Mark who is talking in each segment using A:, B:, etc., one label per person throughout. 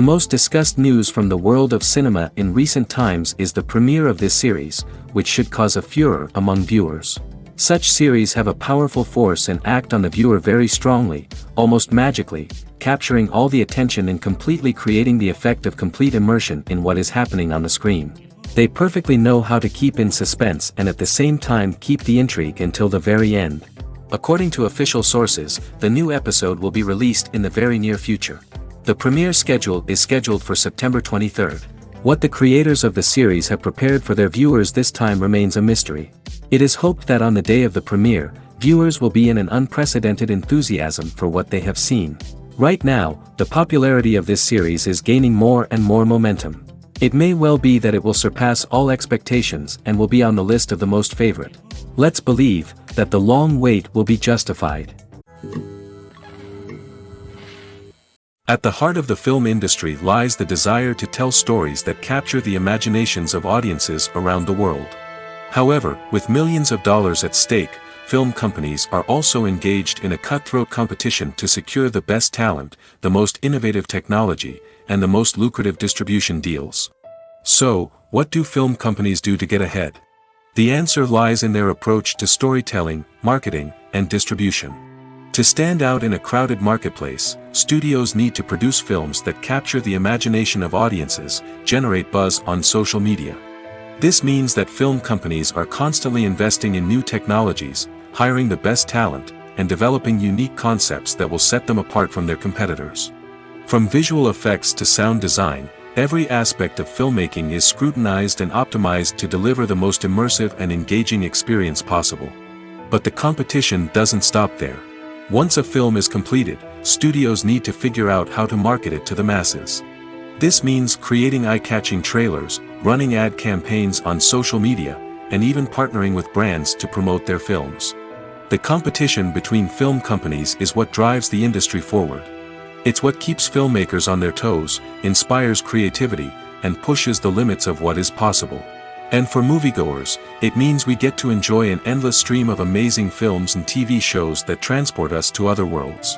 A: most discussed news from the world of cinema in recent times is the premiere of this series, which should cause a furor among viewers. Such series have a powerful force and act on the viewer very strongly, almost magically, capturing all the attention and completely creating the effect of complete immersion in what is happening on the screen. They perfectly know how to keep in suspense and at the same time keep the intrigue until the very end. According to official sources, the new episode will be released in the very near future. The premiere schedule is scheduled for September 23rd. What the creators of the series have prepared for their viewers this time remains a mystery. It is hoped that on the day of the premiere, viewers will be in an unprecedented enthusiasm for what they have seen. Right now, the popularity of this series is gaining more and more momentum. It may well be that it will surpass all expectations and will be on the list of the most favorite. Let's believe that the long wait will be justified. At the heart of the film industry lies the desire to tell stories that capture the imaginations of audiences around the world. However, with millions of dollars at stake, film companies are also engaged in a cutthroat competition to secure the best talent, the most innovative technology, and the most lucrative distribution deals. So, what do film companies do to get ahead? The answer lies in their approach to storytelling, marketing, and distribution. To stand out in a crowded marketplace, studios need to produce films that capture the imagination of audiences, generate buzz on social media. This means that film companies are constantly investing in new technologies, hiring the best talent, and developing unique concepts that will set them apart from their competitors. From visual effects to sound design, every aspect of filmmaking is scrutinized and optimized to deliver the most immersive and engaging experience possible. But the competition doesn't stop there. Once a film is completed, studios need to figure out how to market it to the masses. This means creating eye-catching trailers, running ad campaigns on social media, and even partnering with brands to promote their films. The competition between film companies is what drives the industry forward. It's what keeps filmmakers on their toes, inspires creativity, and pushes the limits of what is possible. And for moviegoers, it means we get to enjoy an endless stream of amazing films and TV shows that transport us to other worlds.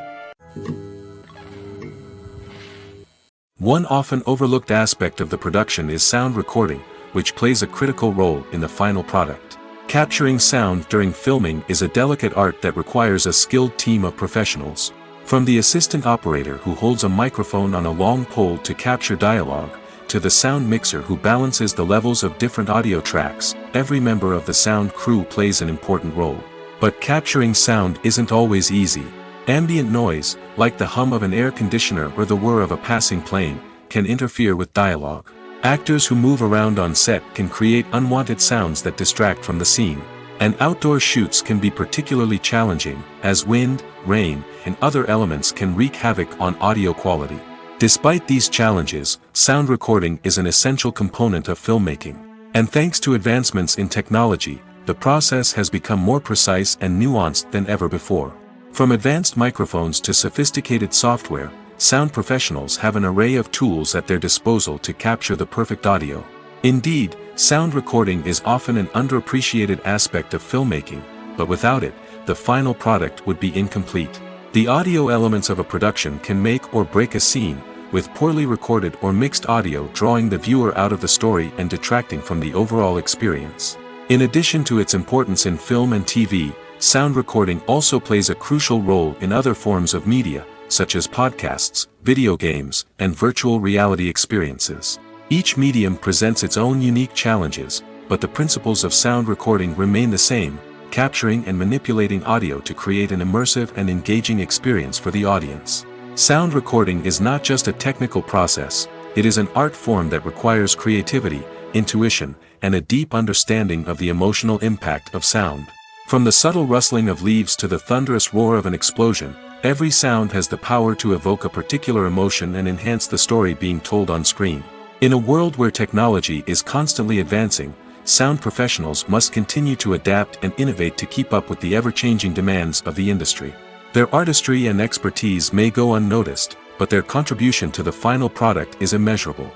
A: One often overlooked aspect of the production is sound recording, which plays a critical role in the final product. Capturing sound during filming is a delicate art that requires a skilled team of professionals. From the assistant operator who holds a microphone on a long pole to capture dialogue, to the sound mixer who balances the levels of different audio tracks, every member of the sound crew plays an important role. But capturing sound isn't always easy. Ambient noise, like the hum of an air conditioner or the whir of a passing plane, can interfere with dialogue. Actors who move around on set can create unwanted sounds that distract from the scene. And outdoor shoots can be particularly challenging, as wind, rain, and other elements can wreak havoc on audio quality. Despite these challenges, sound recording is an essential component of filmmaking. And thanks to advancements in technology, the process has become more precise and nuanced than ever before. From advanced microphones to sophisticated software, sound professionals have an array of tools at their disposal to capture the perfect audio. Indeed, sound recording is often an underappreciated aspect of filmmaking, but without it, the final product would be incomplete. The audio elements of a production can make or break a scene, with poorly recorded or mixed audio drawing the viewer out of the story and detracting from the overall experience. In addition to its importance in film and TV, sound recording also plays a crucial role in other forms of media, such as podcasts, video games, and virtual reality experiences. Each medium presents its own unique challenges, but the principles of sound recording remain the same, capturing and manipulating audio to create an immersive and engaging experience for the audience. Sound recording is not just a technical process, it is an art form that requires creativity, intuition, and a deep understanding of the emotional impact of sound. From the subtle rustling of leaves to the thunderous roar of an explosion, every sound has the power to evoke a particular emotion and enhance the story being told on screen. In a world where technology is constantly advancing, sound professionals must continue to adapt and innovate to keep up with the ever-changing demands of the industry. Their artistry and expertise may go unnoticed, but their contribution to the final product is immeasurable.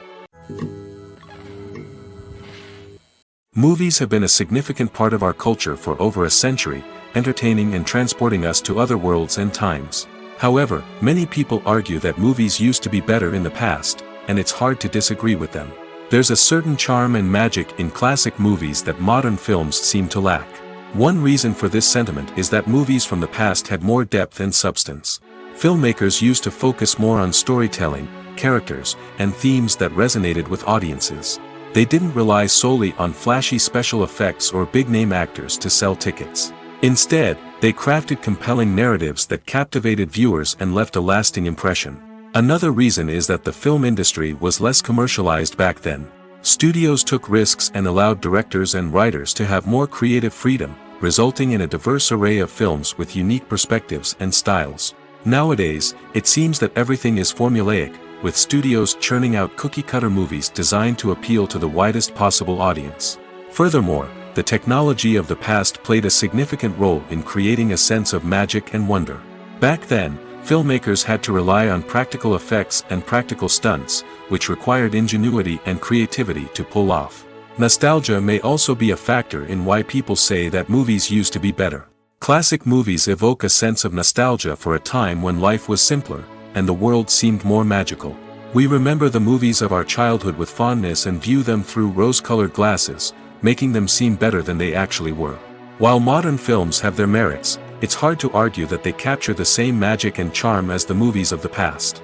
A: Movies have been a significant part of our culture for over a century, entertaining and transporting us to other worlds and times. However, many people argue that movies used to be better in the past, and it's hard to disagree with them. There's a certain charm and magic in classic movies that modern films seem to lack. One reason for this sentiment is that movies from the past had more depth and substance. Filmmakers used to focus more on storytelling, characters, and themes that resonated with audiences. They didn't rely solely on flashy special effects or big-name actors to sell tickets. Instead, they crafted compelling narratives that captivated viewers and left a lasting impression. Another reason is that the film industry was less commercialized back then. Studios took risks and allowed directors and writers to have more creative freedom, resulting in a diverse array of films with unique perspectives and styles. Nowadays, it seems that everything is formulaic, with studios churning out cookie-cutter movies designed to appeal to the widest possible audience. Furthermore, the technology of the past played a significant role in creating a sense of magic and wonder. Back then, filmmakers had to rely on practical effects and practical stunts, which required ingenuity and creativity to pull off. Nostalgia may also be a factor in why people say that movies used to be better. Classic movies evoke a sense of nostalgia for a time when life was simpler, and the world seemed more magical. We remember the movies of our childhood with fondness and view them through rose-colored glasses, making them seem better than they actually were. While modern films have their merits, it's hard to argue that they capture the same magic and charm as the movies of the past.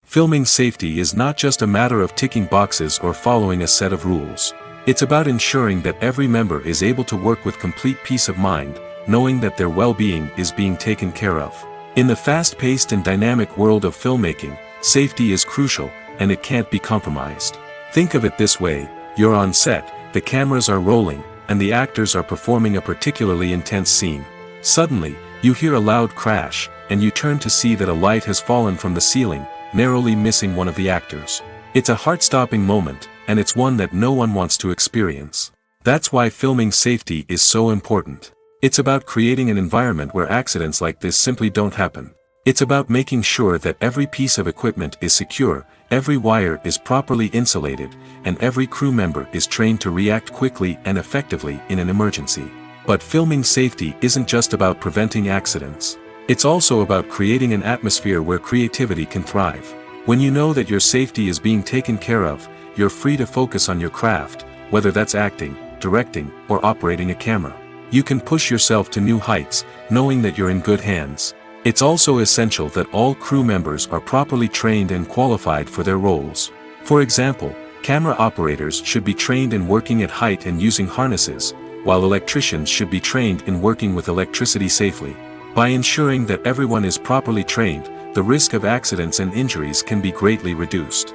A: Filming safety is not just a matter of ticking boxes or following a set of rules. It's about ensuring that every member is able to work with complete peace of mind, knowing that their well-being is being taken care of. In the fast-paced and dynamic world of filmmaking, safety is crucial, and it can't be compromised. Think of it this way: you're on set, the cameras are rolling, and the actors are performing a particularly intense scene. Suddenly, you hear a loud crash, and you turn to see that a light has fallen from the ceiling, narrowly missing one of the actors. It's a heart-stopping moment, and it's one that no one wants to experience. That's why filming safety is so important. It's about creating an environment where accidents like this simply don't happen. It's about making sure that every piece of equipment is secure, every wire is properly insulated, and every crew member is trained to react quickly and effectively in an emergency. But filming safety isn't just about preventing accidents. It's also about creating an atmosphere where creativity can thrive. When you know that your safety is being taken care of, you're free to focus on your craft, whether that's acting, directing, or operating a camera. You can push yourself to new heights, knowing that you're in good hands. It's also essential that all crew members are properly trained and qualified for their roles. For example, camera operators should be trained in working at height and using harnesses, while electricians should be trained in working with electricity safely. By ensuring that everyone is properly trained, the risk of accidents and injuries can be greatly reduced.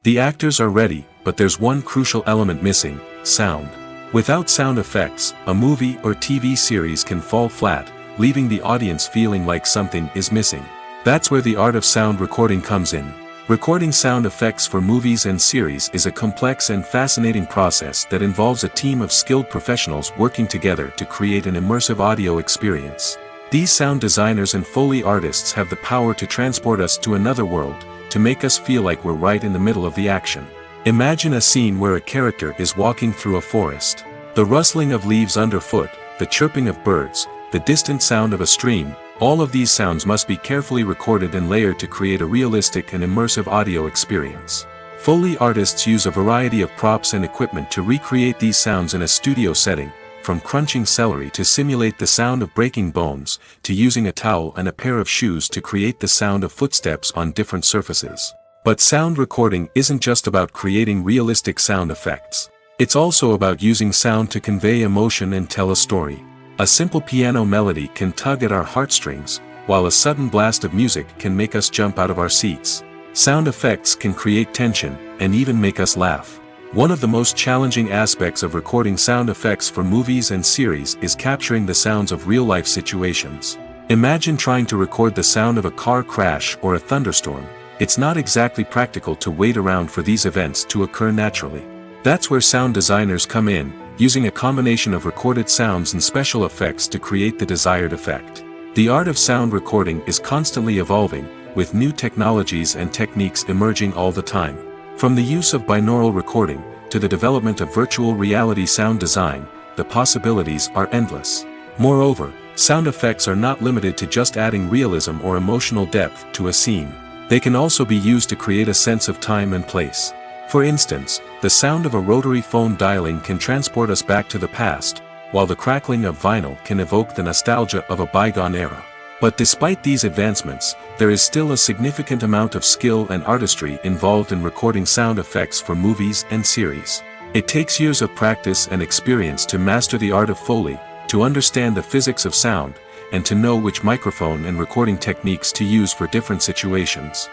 A: The actors are ready, but there's one crucial element missing: sound. Without sound effects, a movie or TV series can fall flat, leaving the audience feeling like something is missing. That's where the art of sound recording comes in. Recording sound effects for movies and series is a complex and fascinating process that involves a team of skilled professionals working together to create an immersive audio experience. These sound designers and Foley artists have the power to transport us to another world, to make us feel like we're right in the middle of the action. Imagine a scene where a character is walking through a forest. The rustling of leaves underfoot, the chirping of birds, the distant sound of a stream, all of these sounds must be carefully recorded and layered to create a realistic and immersive audio experience. Foley artists use a variety of props and equipment to recreate these sounds in a studio setting, from crunching celery to simulate the sound of breaking bones, to using a towel and a pair of shoes to create the sound of footsteps on different surfaces. But sound recording isn't just about creating realistic sound effects. It's also about using sound to convey emotion and tell a story. A simple piano melody can tug at our heartstrings, while a sudden blast of music can make us jump out of our seats. Sound effects can create tension, and even make us laugh. One of the most challenging aspects of recording sound effects for movies and series is capturing the sounds of real-life situations. Imagine trying to record the sound of a car crash or a thunderstorm. It's not exactly practical to wait around for these events to occur naturally. That's where sound designers come in, using a combination of recorded sounds and special effects to create the desired effect. The art of sound recording is constantly evolving, with new technologies and techniques emerging all the time. From the use of binaural recording, to the development of virtual reality sound design, the possibilities are endless. Moreover, Sound effects are not limited to just adding realism or emotional depth to a scene. They can also be used to create a sense of time and place. For instance, the sound of a rotary phone dialing can transport us back to the past, while the crackling of vinyl can evoke the nostalgia of a bygone era. But despite these advancements, there is still a significant amount of skill and artistry involved in recording sound effects for movies and series. It takes years of practice and experience to master the art of Foley, to understand the physics of sound, and to know which microphone and recording techniques to use for different situations.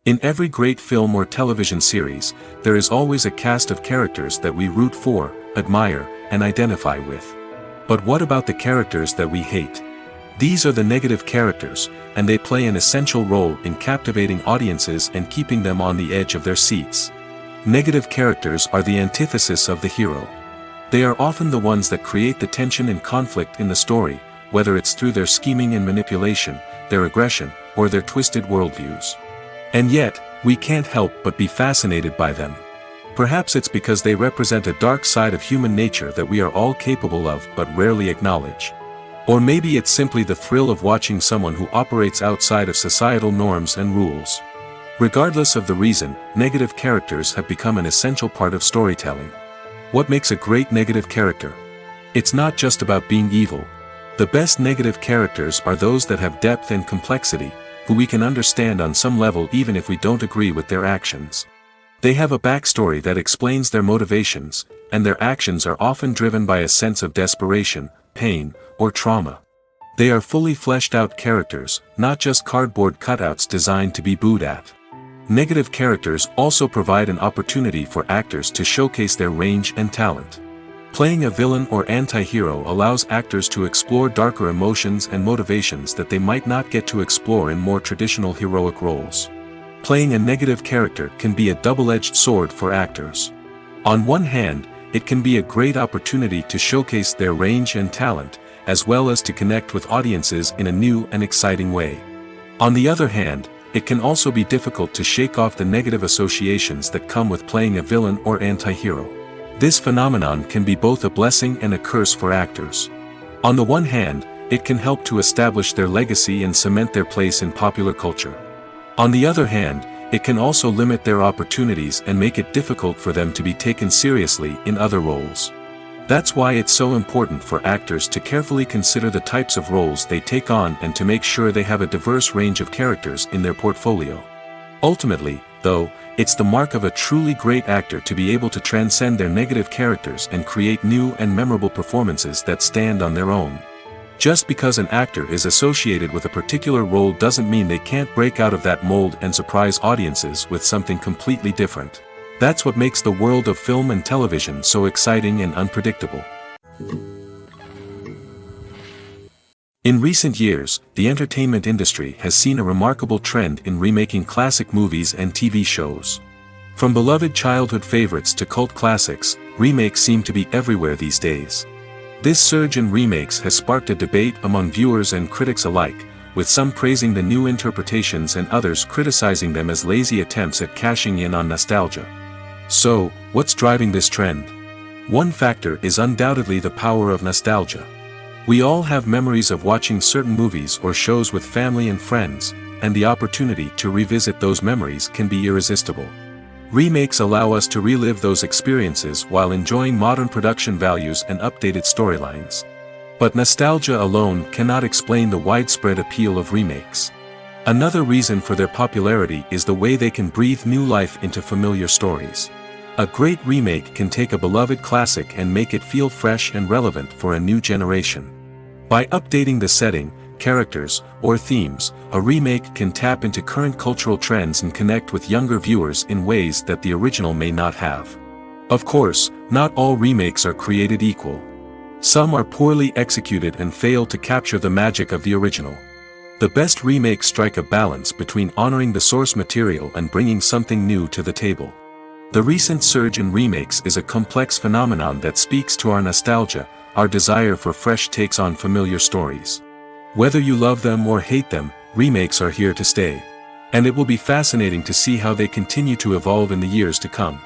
A: In every great film or television series, there is always a cast of characters that we root for, admire, and identify with. But what about the characters that we hate? These are the negative characters, and they play an essential role in captivating audiences and keeping them on the edge of their seats. Negative characters are the antithesis of the hero. They are often the ones that create the tension and conflict in the story, whether it's through their scheming and manipulation, their aggression, or their twisted worldviews. And yet, we can't help but be fascinated by them. Perhaps it's because they represent a dark side of human nature that we are all capable of but rarely acknowledge. Or maybe it's simply the thrill of watching someone who operates outside of societal norms and rules. Regardless of the reason, negative characters have become an essential part of storytelling. What makes a great negative character? It's not just about being evil. The best negative characters are those that have depth and complexity, who we can understand on some level even if we don't agree with their actions. They have a backstory that explains their motivations, and their actions are often driven by a sense of desperation, pain, or trauma. They are fully fleshed out characters, not just cardboard cutouts designed to be booed at. Negative characters also provide an opportunity for actors to showcase their range and talent. Playing a villain or anti-hero allows actors to explore darker emotions and motivations that they might not get to explore in more traditional heroic roles. Playing a negative character can be a double-edged sword for actors. On one hand, it can be a great opportunity to showcase their range and talent, as well as to connect with audiences in a new and exciting way. On the other hand, it can also be difficult to shake off the negative associations that come with playing a villain or anti-hero. This phenomenon can be both a blessing and a curse for actors. On the one hand, it can help to establish their legacy and cement their place in popular culture. On the other hand, it can also limit their opportunities and make it difficult for them to be taken seriously in other roles. That's why it's so important for actors to carefully consider the types of roles they take on and to make sure they have a diverse range of characters in their portfolio. Ultimately, though, it's the mark of a truly great actor to be able to transcend their negative characters and create new and memorable performances that stand on their own. Just because an actor is associated with a particular role doesn't mean they can't break out of that mold and surprise audiences with something completely different. That's what makes the world of film and television so exciting and unpredictable. In recent years, the entertainment industry has seen a remarkable trend in remaking classic movies and TV shows. From beloved childhood favorites to cult classics, remakes seem to be everywhere these days. This surge in remakes has sparked a debate among viewers and critics alike, with some praising the new interpretations and others criticizing them as lazy attempts at cashing in on nostalgia. So, what's driving this trend? One factor is undoubtedly the power of nostalgia. We all have memories of watching certain movies or shows with family and friends, and the opportunity to revisit those memories can be irresistible. Remakes allow us to relive those experiences while enjoying modern production values and updated storylines. But nostalgia alone cannot explain the widespread appeal of remakes. Another reason for their popularity is the way they can breathe new life into familiar stories. A great remake can take a beloved classic and make it feel fresh and relevant for a new generation. By updating the setting, characters, or themes, a remake can tap into current cultural trends and connect with younger viewers in ways that the original may not have. Of course, not all remakes are created equal. Some are poorly executed and fail to capture the magic of the original. The best remakes strike a balance between honoring the source material and bringing something new to the table. The recent surge in remakes is a complex phenomenon that speaks to our nostalgia, our desire for fresh takes on familiar stories. Whether you love them or hate them, remakes are here to stay. And it will be fascinating to see how they continue to evolve in the years to come.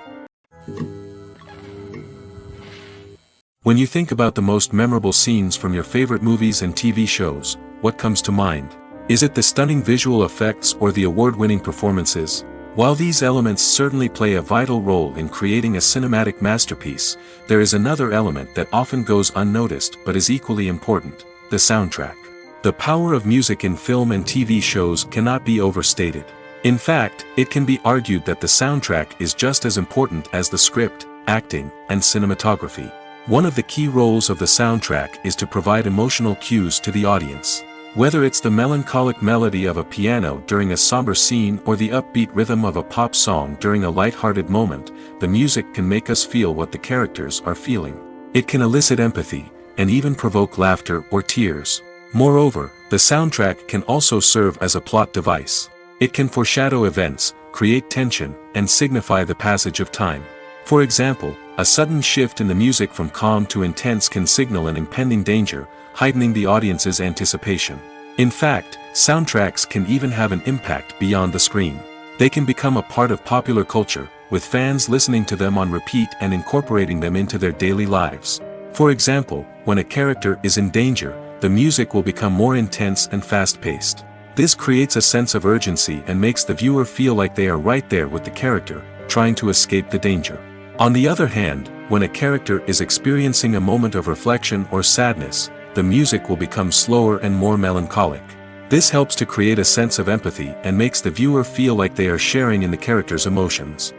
A: When you think about the most memorable scenes from your favorite movies and TV shows, what comes to mind? Is it the stunning visual effects or the award-winning performances? While these elements certainly play a vital role in creating a cinematic masterpiece, there is another element that often goes unnoticed but is equally important: the soundtrack. The power of music in film and TV shows cannot be overstated. In fact, it can be argued that the soundtrack is just as important as the script, acting, and cinematography. One of the key roles of the soundtrack is to provide emotional cues to the audience. Whether it's the melancholic melody of a piano during a somber scene or the upbeat rhythm of a pop song during a light-hearted moment, the music can make us feel what the characters are feeling. It can elicit empathy, and even provoke laughter or tears. Moreover, the soundtrack can also serve as a plot device. It can foreshadow events, create tension, and signify the passage of time. For example, a sudden shift in the music from calm to intense can signal an impending danger, heightening the audience's anticipation. In fact, soundtracks can even have an impact beyond the screen. They can become a part of popular culture, with fans listening to them on repeat and incorporating them into their daily lives. For example, when a character is in danger, the music will become more intense and fast-paced. This creates a sense of urgency and makes the viewer feel like they are right there with the character, trying to escape the danger. On the other hand, when a character is experiencing a moment of reflection or sadness, the music will become slower and more melancholic. This helps to create a sense of empathy and makes the viewer feel like they are sharing in the character's emotions.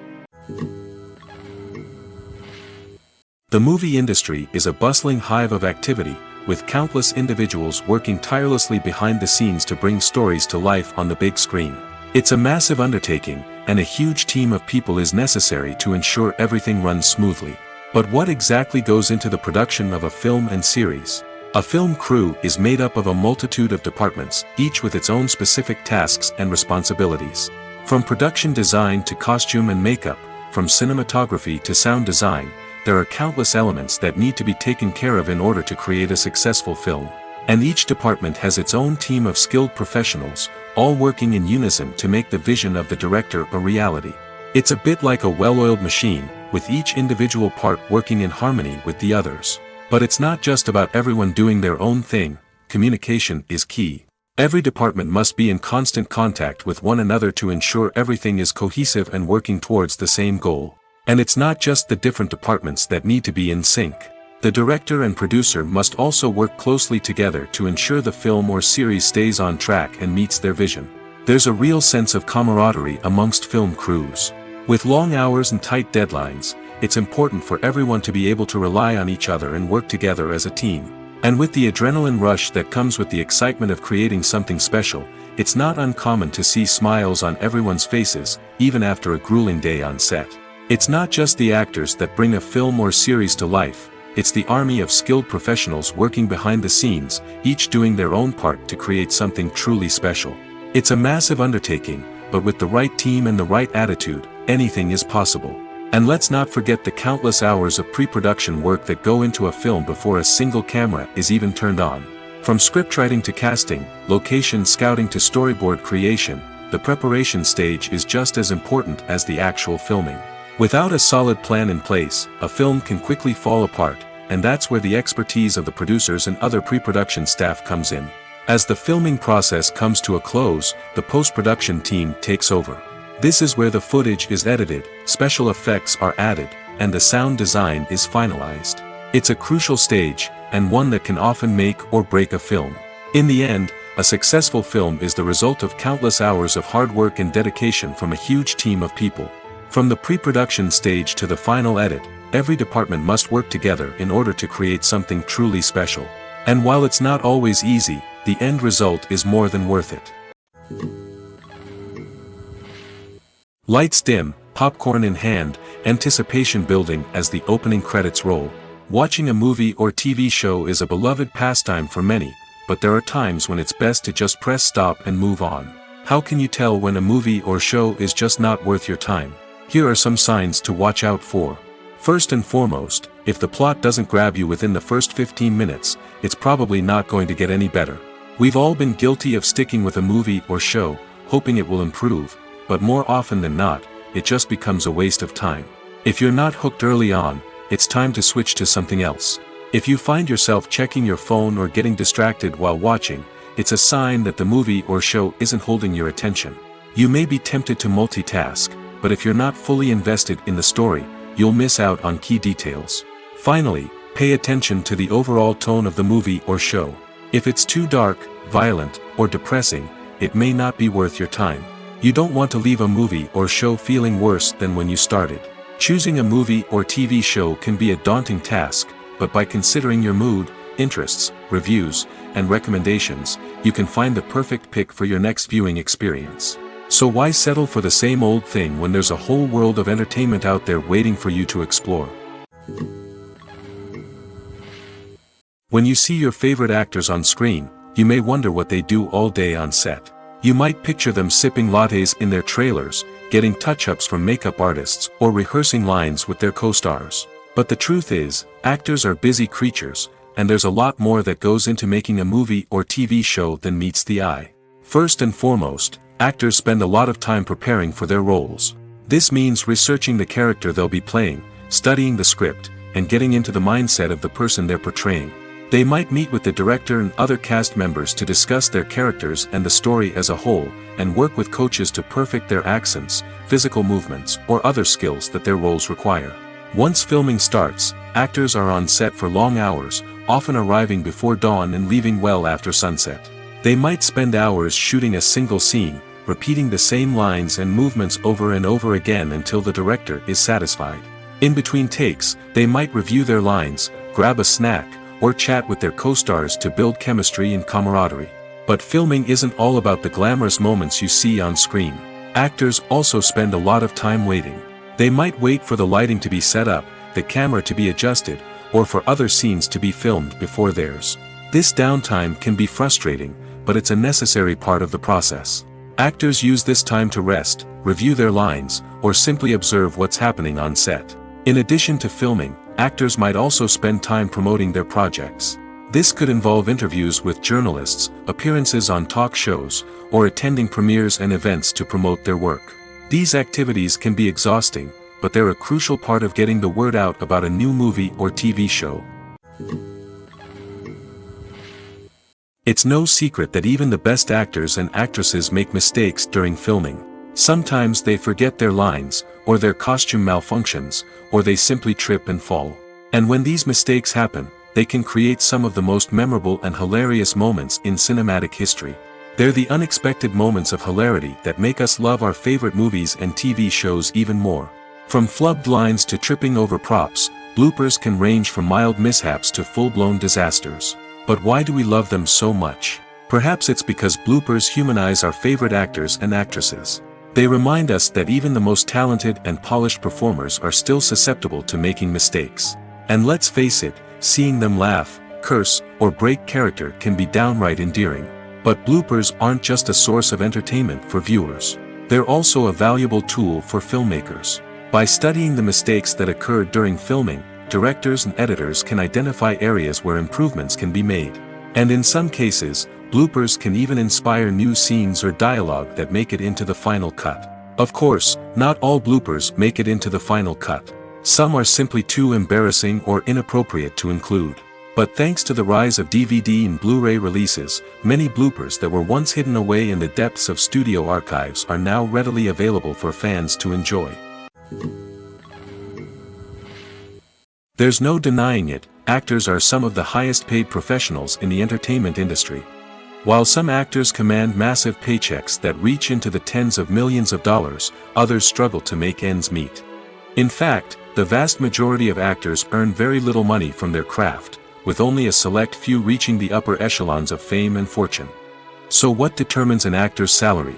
A: The movie industry is a bustling hive of activity, with countless individuals working tirelessly behind the scenes to bring stories to life on the big screen. It's a massive undertaking, and a huge team of people is necessary to ensure everything runs smoothly. But what exactly goes into the production of a film and series? A film crew is made up of a multitude of departments, each with its own specific tasks and responsibilities. From production design to costume and makeup, from cinematography to sound design, there are countless elements that need to be taken care of in order to create a successful film. And each department has its own team of skilled professionals, all working in unison to make the vision of the director a reality. It's a bit like a well-oiled machine, with each individual part working in harmony with the others. But it's not just about everyone doing their own thing. Communication is key. Every department must be in constant contact with one another to ensure everything is cohesive and working towards the same goal. And it's not just the different departments that need to be in sync. The director and producer must also work closely together to ensure the film or series stays on track and meets their vision. There's a real sense of camaraderie amongst film crews. With long hours and tight deadlines, it's important for everyone to be able to rely on each other and work together as a team. And with the adrenaline rush that comes with the excitement of creating something special, it's not uncommon to see smiles on everyone's faces, even after a grueling day on set. It's not just the actors that bring a film or series to life, it's the army of skilled professionals working behind the scenes, each doing their own part to create something truly special. It's a massive undertaking, but with the right team and the right attitude, anything is possible. And let's not forget the countless hours of pre-production work that go into a film before a single camera is even turned on. From scriptwriting to casting, location scouting to storyboard creation, the preparation stage is just as important as the actual filming. Without a solid plan in place, a film can quickly fall apart, and that's where the expertise of the producers and other pre-production staff comes in. As the filming process comes to a close, the post-production team takes over. This is where the footage is edited, special effects are added, and the sound design is finalized. It's a crucial stage, and one that can often make or break a film. In the end, a successful film is the result of countless hours of hard work and dedication from a huge team of people. From the pre-production stage to the final edit, every department must work together in order to create something truly special. And while it's not always easy, the end result is more than worth it. Lights dim, popcorn in hand, anticipation building as the opening credits roll. Watching a movie or TV show is a beloved pastime for many, but there are times when it's best to just press stop and move on. How can you tell when a movie or show is just not worth your time? Here are some signs to watch out for. First and foremost, if the plot doesn't grab you within the first 15 minutes, it's probably not going to get any better. We've all been guilty of sticking with a movie or show, hoping it will improve, but more often than not, it just becomes a waste of time. If you're not hooked early on, it's time to switch to something else. If you find yourself checking your phone or getting distracted while watching, it's a sign that the movie or show isn't holding your attention. You may be tempted to multitask, but if you're not fully invested in the story, you'll miss out on key details. Finally, pay attention to the overall tone of the movie or show. If it's too dark, violent, or depressing, it may not be worth your time. You don't want to leave a movie or show feeling worse than when you started. Choosing a movie or TV show can be a daunting task, but by considering your mood, interests, reviews, and recommendations, you can find the perfect pick for your next viewing experience. So why settle for the same old thing when there's a whole world of entertainment out there waiting for you to explore? When you see your favorite actors on screen, you may wonder what they do all day on set. You might picture them sipping lattes in their trailers, getting touch-ups from makeup artists, or rehearsing lines with their co-stars. But the truth is, actors are busy creatures, and there's a lot more that goes into making a movie or TV show than meets the eye. First and foremost, actors spend a lot of time preparing for their roles. This means researching the character they'll be playing, studying the script, and getting into the mindset of the person they're portraying. They might meet with the director and other cast members to discuss their characters and the story as a whole, and work with coaches to perfect their accents, physical movements, or other skills that their roles require. Once filming starts, actors are on set for long hours, often arriving before dawn and leaving well after sunset. They might spend hours shooting a single scene, repeating the same lines and movements over and over again until the director is satisfied. In between takes, they might review their lines, grab a snack, or chat with their co-stars to build chemistry and camaraderie. But filming isn't all about the glamorous moments you see on screen. Actors also spend a lot of time waiting. They might wait for the lighting to be set up, the camera to be adjusted, or for other scenes to be filmed before theirs. This downtime can be frustrating, but it's a necessary part of the process. Actors use this time to rest, review their lines, or simply observe what's happening on set. In addition to filming, actors might also spend time promoting their projects. This could involve interviews with journalists, appearances on talk shows, or attending premieres and events to promote their work. These activities can be exhausting, but they're a crucial part of getting the word out about a new movie or TV show. It's no secret that even the best actors and actresses make mistakes during filming. Sometimes they forget their lines, or their costume malfunctions, or they simply trip and fall. And when these mistakes happen, they can create some of the most memorable and hilarious moments in cinematic history. They're the unexpected moments of hilarity that make us love our favorite movies and TV shows even more. From flubbed lines to tripping over props, bloopers can range from mild mishaps to full-blown disasters. But why do we love them so much? Perhaps it's because bloopers humanize our favorite actors and actresses. They remind us that even the most talented and polished performers are still susceptible to making mistakes. And let's face it, seeing them laugh, curse, or break character can be downright endearing. But bloopers aren't just a source of entertainment for viewers. They're also a valuable tool for filmmakers. By studying the mistakes that occurred during filming, directors and editors can identify areas where improvements can be made. And in some cases, bloopers can even inspire new scenes or dialogue that make it into the final cut. Of course, not all bloopers make it into the final cut. Some are simply too embarrassing or inappropriate to include. But thanks to the rise of DVD and Blu-ray releases, many bloopers that were once hidden away in the depths of studio archives are now readily available for fans to enjoy. There's no denying it, actors are some of the highest paid professionals in the entertainment industry. While some actors command massive paychecks that reach into the tens of millions of dollars, others struggle to make ends meet. In fact, the vast majority of actors earn very little money from their craft, with only a select few reaching the upper echelons of fame and fortune. So what determines an actor's salary?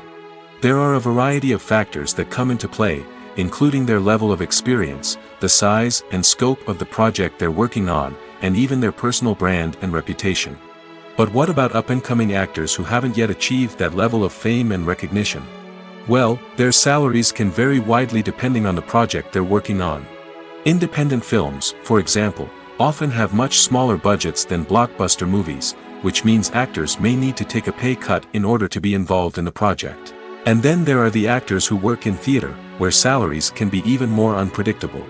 A: There are a variety of factors that come into play, including their level of experience, the size and scope of the project they're working on, and even their personal brand and reputation. But what about up-and-coming actors who haven't yet achieved that level of fame and recognition? Well, their salaries can vary widely depending on the project they're working on. Independent films, for example, often have much smaller budgets than blockbuster movies, which means actors may need to take a pay cut in order to be involved in the project. And then there are the actors who work in theater, where salaries can be even more unpredictable.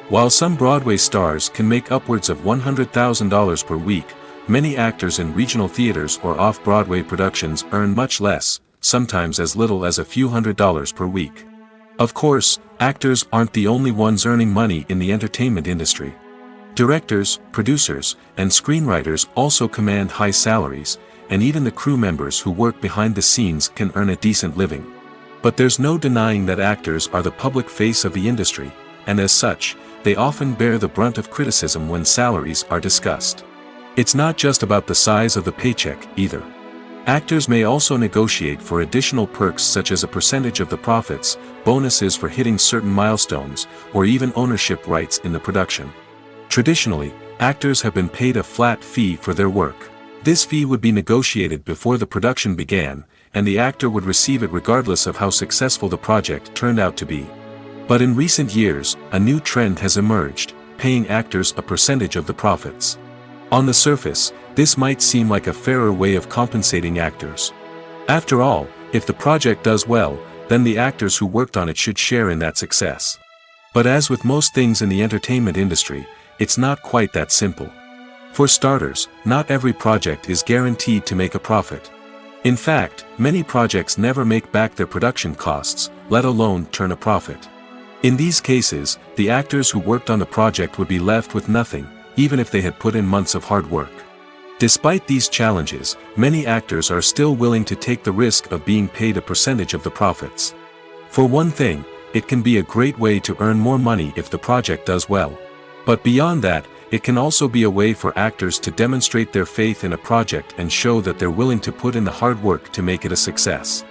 A: While some Broadway stars can make upwards of $100,000 per week, many actors in regional theaters or off-Broadway productions earn much less, sometimes as little as a few $100s per week. Of course, actors aren't the only ones earning money in the entertainment industry. Directors, producers, and screenwriters also command high salaries, and even the crew members who work behind the scenes can earn a decent living. But there's no denying that actors are the public face of the industry, and as such, they often bear the brunt of criticism when salaries are discussed. It's not just about the size of the paycheck, either. Actors may also negotiate for additional perks such as a percentage of the profits, bonuses for hitting certain milestones, or even ownership rights in the production. Traditionally, actors have been paid a flat fee for their work. This fee would be negotiated before the production began, and the actor would receive it regardless of how successful the project turned out to be. But in recent years, a new trend has emerged, paying actors a percentage of the profits. On the surface, this might seem like a fairer way of compensating actors. After all, if the project does well, then the actors who worked on it should share in that success. But as with most things in the entertainment industry, it's not quite that simple. For starters, not every project is guaranteed to make a profit. In fact, many projects never make back their production costs, let alone turn a profit. In these cases, the actors who worked on the project would be left with nothing, even if they had put in months of hard work. Despite these challenges, many actors are still willing to take the risk of being paid a percentage of the profits. For one thing, it can be a great way to earn more money if the project does well. But beyond that, it can also be a way for actors to demonstrate their faith in a project and show that they're willing to put in the hard work to make it a success.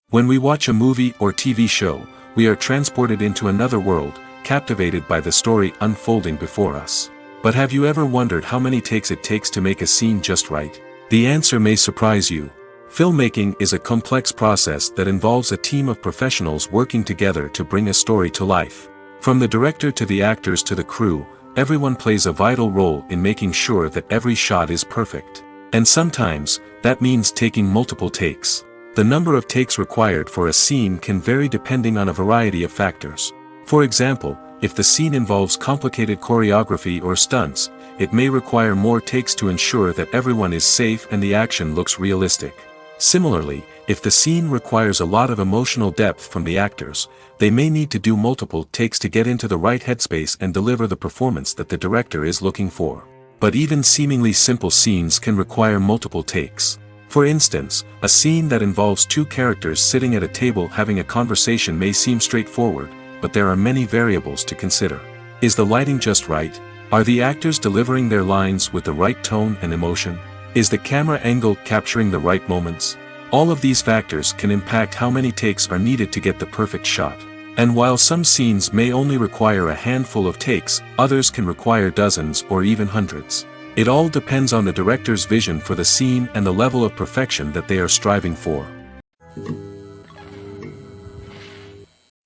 A: When we watch a movie or TV show, we are transported into another world, captivated by the story unfolding before us. But have you ever wondered how many takes it takes to make a scene just right? The answer may surprise you. Filmmaking is a complex process that involves a team of professionals working together to bring a story to life. From the director to the actors to the crew, everyone plays a vital role in making sure that every shot is perfect. And sometimes, that means taking multiple takes. The number of takes required for a scene can vary depending on a variety of factors. For example, if the scene involves complicated choreography or stunts, it may require more takes to ensure that everyone is safe and the action looks realistic. Similarly, if the scene requires a lot of emotional depth from the actors, they may need to do multiple takes to get into the right headspace and deliver the performance that the director is looking for. But even seemingly simple scenes can require multiple takes. For instance, a scene that involves two characters sitting at a table having a conversation may seem straightforward, but there are many variables to consider. Is the lighting just right? Are the actors delivering their lines with the right tone and emotion? Is the camera angle capturing the right moments? All of these factors can impact how many takes are needed to get the perfect shot. And while some scenes may only require a handful of takes, others can require dozens or even hundreds. It all depends on the director's vision for the scene and the level of perfection that they are striving for.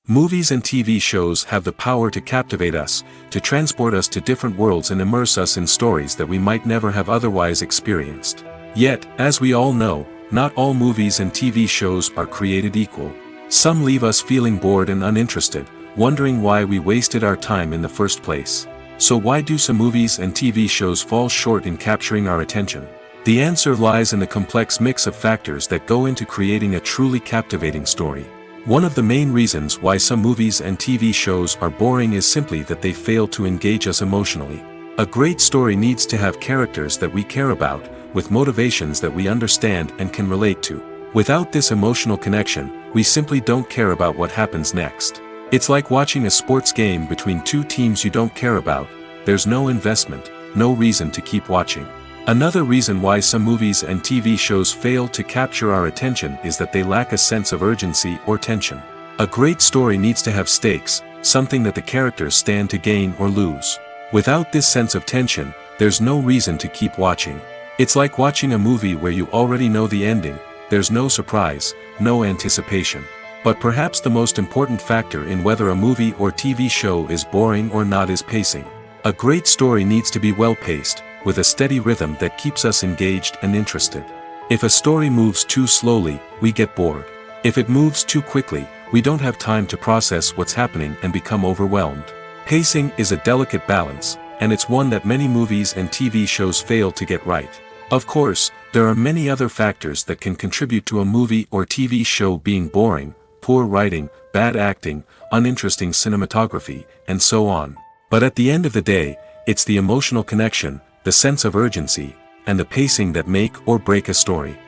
A: Movies and TV shows have the power to captivate us, to transport us to different worlds and immerse us in stories that we might never have otherwise experienced. Yet, as we all know, not all movies and TV shows are created equal. Some leave us feeling bored and uninterested, wondering why we wasted our time in the first place. So why do some movies and TV shows fall short in capturing our attention? The answer lies in the complex mix of factors that go into creating a truly captivating story. One of the main reasons why some movies and TV shows are boring is simply that they fail to engage us emotionally. A great story needs to have characters that we care about, with motivations that we understand and can relate to. Without this emotional connection, we simply don't care about what happens next. It's like watching a sports game between two teams you don't care about. There's no investment, no reason to keep watching. Another reason why some movies and TV shows fail to capture our attention is that they lack a sense of urgency or tension. A great story needs to have stakes, something that the characters stand to gain or lose. Without this sense of tension, there's no reason to keep watching. It's like watching a movie where you already know the ending. There's no surprise, no anticipation. But perhaps the most important factor in whether a movie or TV show is boring or not is pacing. A great story needs to be well-paced, with a steady rhythm that keeps us engaged and interested. If a story moves too slowly, we get bored. If it moves too quickly, We don't have time to process what's happening and become overwhelmed. Pacing is a delicate balance, and it's one that many movies and TV shows fail to get right. Of course, there are many other factors that can contribute to a movie or TV show being boring: poor writing, bad acting, uninteresting cinematography, and so on. But at the end of the day, it's the emotional connection, the sense of urgency, and the pacing that make or break a story.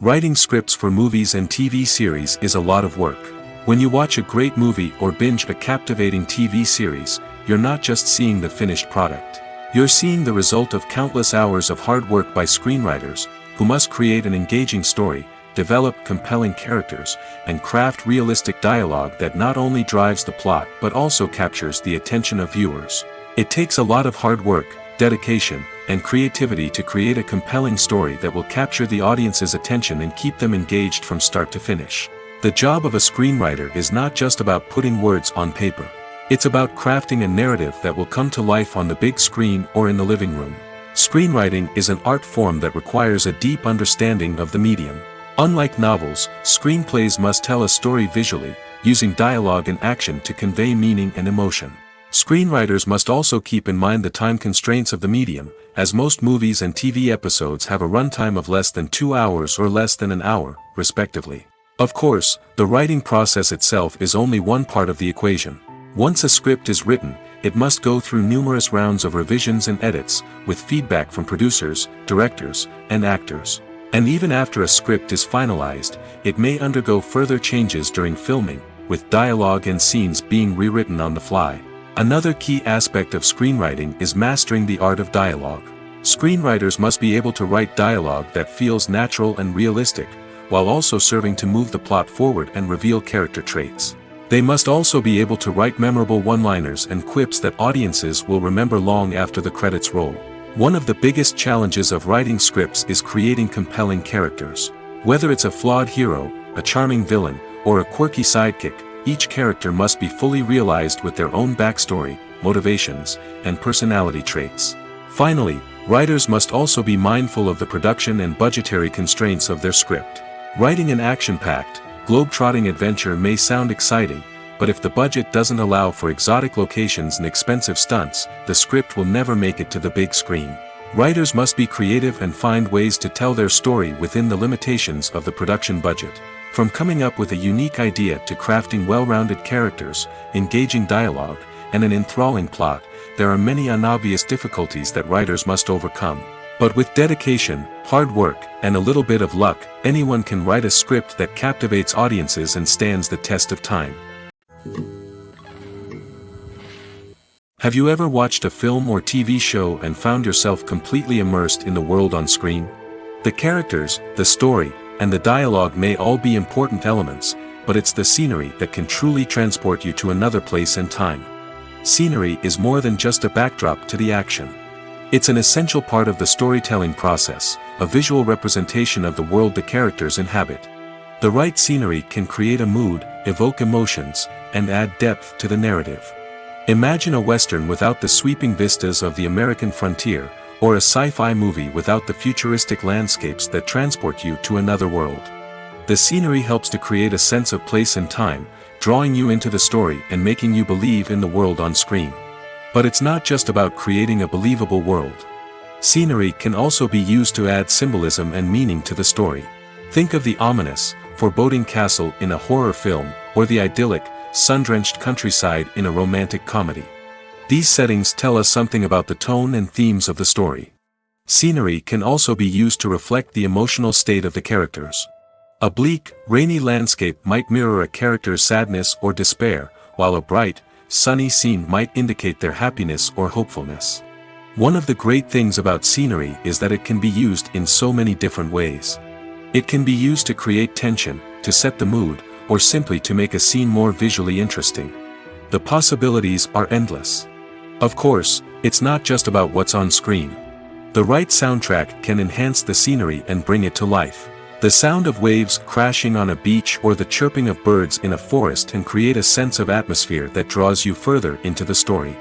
A: Writing scripts for movies and TV series is a lot of work. When you watch a great movie or binge a captivating TV series, you're not just seeing the finished product. You're seeing the result of countless hours of hard work by screenwriters, who must create an engaging story, develop compelling characters, and craft realistic dialogue that not only drives the plot but also captures the attention of viewers. It takes a lot of hard work, dedication, and creativity to create a compelling story that will capture the audience's attention and keep them engaged from start to finish. The job of a screenwriter is not just about putting words on paper. It's about crafting a narrative that will come to life on the big screen or in the living room. Screenwriting is an art form that requires a deep understanding of the medium. Unlike novels, screenplays must tell a story visually, using dialogue and action to convey meaning and emotion. Screenwriters must also keep in mind the time constraints of the medium, as most movies and TV episodes have a runtime of less than 2 hours or less than an hour, respectively. Of course, the writing process itself is only one part of the equation. Once a script is written, it must go through numerous rounds of revisions and edits, with feedback from producers, directors, and actors. And even after a script is finalized, it may undergo further changes during filming, with dialogue and scenes being rewritten on the fly. Another key aspect of screenwriting is mastering the art of dialogue. Screenwriters must be able to write dialogue that feels natural and realistic, while also serving to move the plot forward and reveal character traits. They must also be able to write memorable one-liners and quips that audiences will remember long after the credits roll. One of the biggest challenges of writing scripts is creating compelling characters. Whether it's a flawed hero, a charming villain, or a quirky sidekick, each character must be fully realized with their own backstory, motivations, and personality traits. Finally, writers must also be mindful of the production and budgetary constraints of their script. Writing an action-packed, globe-trotting adventure may sound exciting, but if the budget doesn't allow for exotic locations and expensive stunts, the script will never make it to the big screen. Writers must be creative and find ways to tell their story within the limitations of the production budget. From coming up with a unique idea to crafting well-rounded characters, engaging dialogue, and an enthralling plot, there are many unobvious difficulties that writers must overcome. But with dedication, hard work, and a little bit of luck, anyone can write a script that captivates audiences and stands the test of time. Have you ever watched a film or TV show and found yourself completely immersed in the world on screen? The characters, the story, and the dialogue may all be important elements, but it's the scenery that can truly transport you to another place and time. Scenery is more than just a backdrop to the action. It's an essential part of the storytelling process, a visual representation of the world the characters inhabit. The right scenery can create a mood, evoke emotions, and add depth to the narrative. Imagine a western without the sweeping vistas of the American frontier, or a sci-fi movie without the futuristic landscapes that transport you to another world. The scenery helps to create a sense of place and time, drawing you into the story and making you believe in the world on screen. But it's not just about creating a believable world. Scenery can also be used to add symbolism and meaning to the story. Think of the ominous, foreboding castle in a horror film, or the idyllic, sun-drenched countryside in a romantic comedy. These settings tell us something about the tone and themes of the story. Scenery can also be used to reflect the emotional state of the characters. A bleak, rainy landscape might mirror a character's sadness or despair, while a bright, sunny scene might indicate their happiness or hopefulness. One of the great things about scenery is that it can be used in so many different ways. It can be used to create tension, to set the mood, or simply to make a scene more visually interesting. The possibilities are endless. Of course, it's not just about what's on screen. The right soundtrack can enhance the scenery and bring it to life. The sound of waves crashing on a beach or the chirping of birds in a forest can create a sense of atmosphere that draws you further into the story.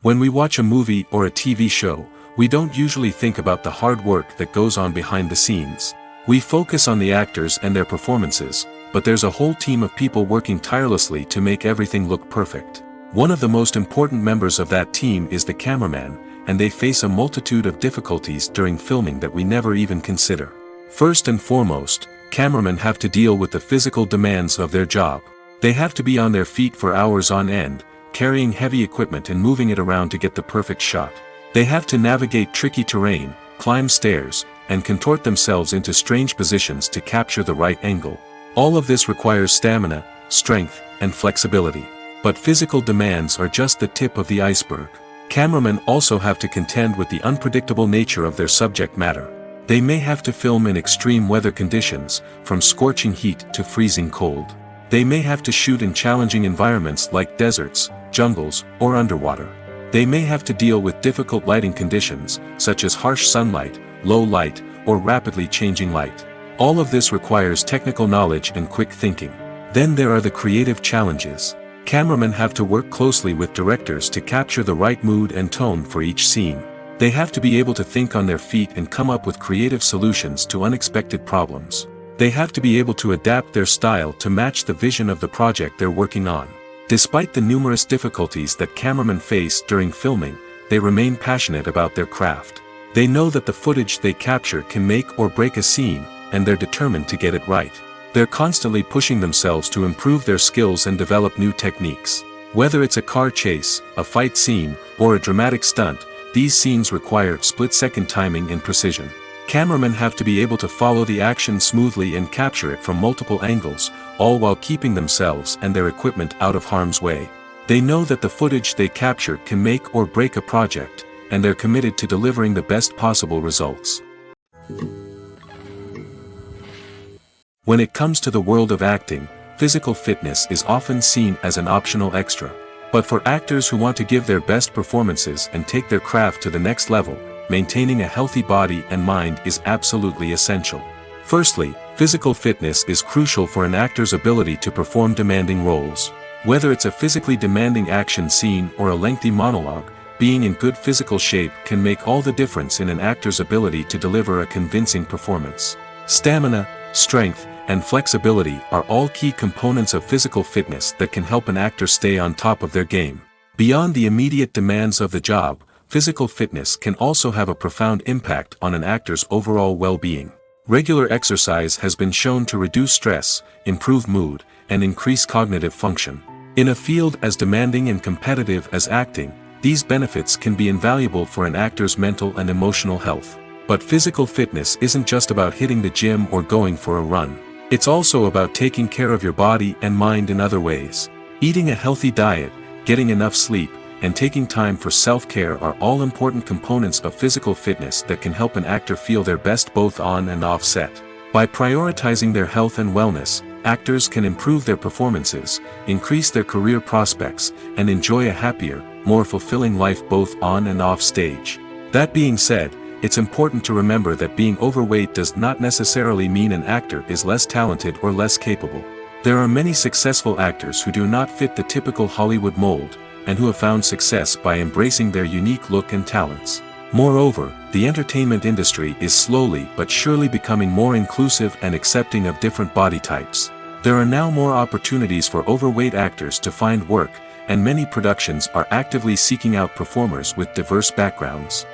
A: When we watch a movie or a TV show, We don't usually think about the hard work that goes on behind the scenes. We focus on the actors and their performances, but there's a whole team of people working tirelessly to make everything look perfect. One of the most important members of that team is the cameraman, and they face a multitude of difficulties during filming that we never even consider. First and foremost, cameramen have to deal with the physical demands of their job. They have to be on their feet for hours on end, carrying heavy equipment and moving it around to get the perfect shot. They have to navigate tricky terrain, climb stairs, and contort themselves into strange positions to capture the right angle. All of this requires stamina, strength, and flexibility. But physical demands are just the tip of the iceberg. Cameramen also have to contend with the unpredictable nature of their subject matter. They may have to film in extreme weather conditions, from scorching heat to freezing cold. They may have to shoot in challenging environments like deserts, jungles, or underwater. They may have to deal with difficult lighting conditions, such as harsh sunlight, low light, or rapidly changing light. All of this requires technical knowledge and quick thinking. Then there are the creative challenges. Cameramen have to work closely with directors to capture the right mood and tone for each scene. They have to be able to think on their feet and come up with creative solutions to unexpected problems. They have to be able to adapt their style to match the vision of the project they're working on. Despite the numerous difficulties that cameramen face during filming, they remain passionate about their craft. They know that the footage they capture can make or break a scene, and they're determined to get it right. They're constantly pushing themselves to improve their skills and develop new techniques. Whether it's a car chase, a fight scene, or a dramatic stunt, these scenes require split-second timing and precision. Cameramen have to be able to follow the action smoothly and capture it from multiple angles, all while keeping themselves and their equipment out of harm's way. They know that the footage they capture can make or break a project, and they're committed to delivering the best possible results. When it comes to the world of acting, physical fitness is often seen as an optional extra. But for actors who want to give their best performances and take their craft to the next level, maintaining a healthy body and mind is absolutely essential. Firstly, physical fitness is crucial for an actor's ability to perform demanding roles. Whether it's a physically demanding action scene or a lengthy monologue, being in good physical shape can make all the difference in an actor's ability to deliver a convincing performance. Stamina, strength, and flexibility are all key components of physical fitness that can help an actor stay on top of their game. Beyond the immediate demands of the job, physical fitness can also have a profound impact on an actor's overall well-being. Regular exercise has been shown to reduce stress, improve mood, and increase cognitive function. In a field as demanding and competitive as acting, these benefits can be invaluable for an actor's mental and emotional health. But physical fitness isn't just about hitting the gym or going for a run. It's also about taking care of your body and mind in other ways. Eating a healthy diet, getting enough sleep, and taking time for self-care are all important components of physical fitness that can help an actor feel their best both on and off set. By prioritizing their health and wellness, actors can improve their performances, increase their career prospects, and enjoy a happier, more fulfilling life both on and off stage. That being said, it's important to remember that being overweight does not necessarily mean an actor is less talented or less capable. There are many successful actors who do not fit the typical Hollywood mold, and who have found success by embracing their unique look and talents. Moreover, the entertainment industry is slowly but surely becoming more inclusive and accepting of different body types. There are now more opportunities for overweight actors to find work, and many productions are actively seeking out performers with diverse backgrounds.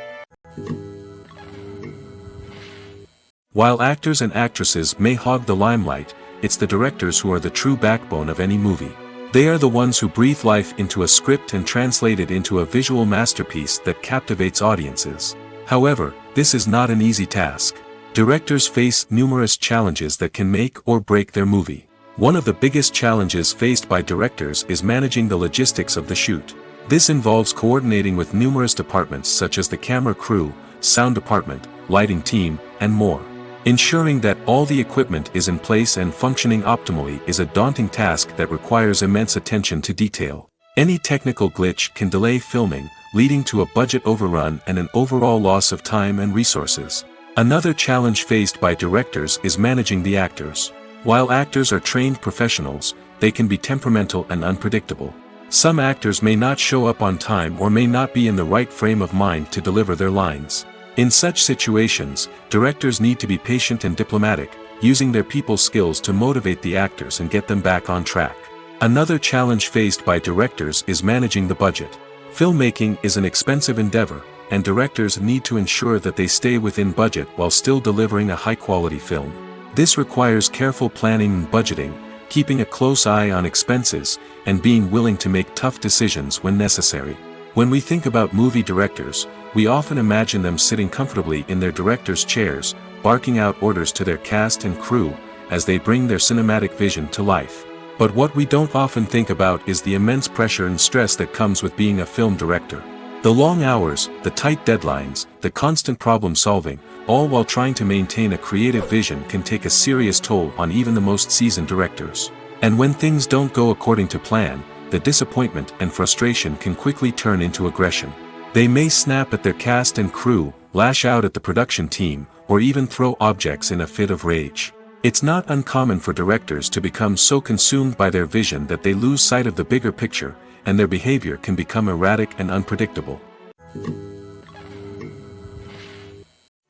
A: While actors and actresses may hog the limelight, it's the directors who are the true backbone of any movie. They are the ones who breathe life into a script and translate it into a visual masterpiece that captivates audiences. However, this is not an easy task. Directors face numerous challenges that can make or break their movie. One of the biggest challenges faced by directors is managing the logistics of the shoot. This involves coordinating with numerous departments such as the camera crew, sound department, lighting team, and more. Ensuring that all the equipment is in place and functioning optimally is a daunting task that requires immense attention to detail. Any technical glitch can delay filming, leading to a budget overrun and an overall loss of time and resources. Another challenge faced by directors is managing the actors. While actors are trained professionals, they can be temperamental and unpredictable. Some actors may not show up on time or may not be in the right frame of mind to deliver their lines. In such situations, directors need to be patient and diplomatic, using their people skills to motivate the actors and get them back on track. Another challenge faced by directors is managing the budget. Filmmaking is an expensive endeavor, and directors need to ensure that they stay within budget while still delivering a high-quality film. This requires careful planning and budgeting, keeping a close eye on expenses, and being willing to make tough decisions when necessary. When we think about movie directors, we often imagine them sitting comfortably in their director's chairs, barking out orders to their cast and crew, as they bring their cinematic vision to life. But what we don't often think about is the immense pressure and stress that comes with being a film director. The long hours, the tight deadlines, the constant problem solving, all while trying to maintain a creative vision can take a serious toll on even the most seasoned directors. And when things don't go according to plan, the disappointment and frustration can quickly turn into aggression. They may snap at their cast and crew, lash out at the production team, or even throw objects in a fit of rage. It's not uncommon for directors to become so consumed by their vision that they lose sight of the bigger picture, and their behavior can become erratic and unpredictable.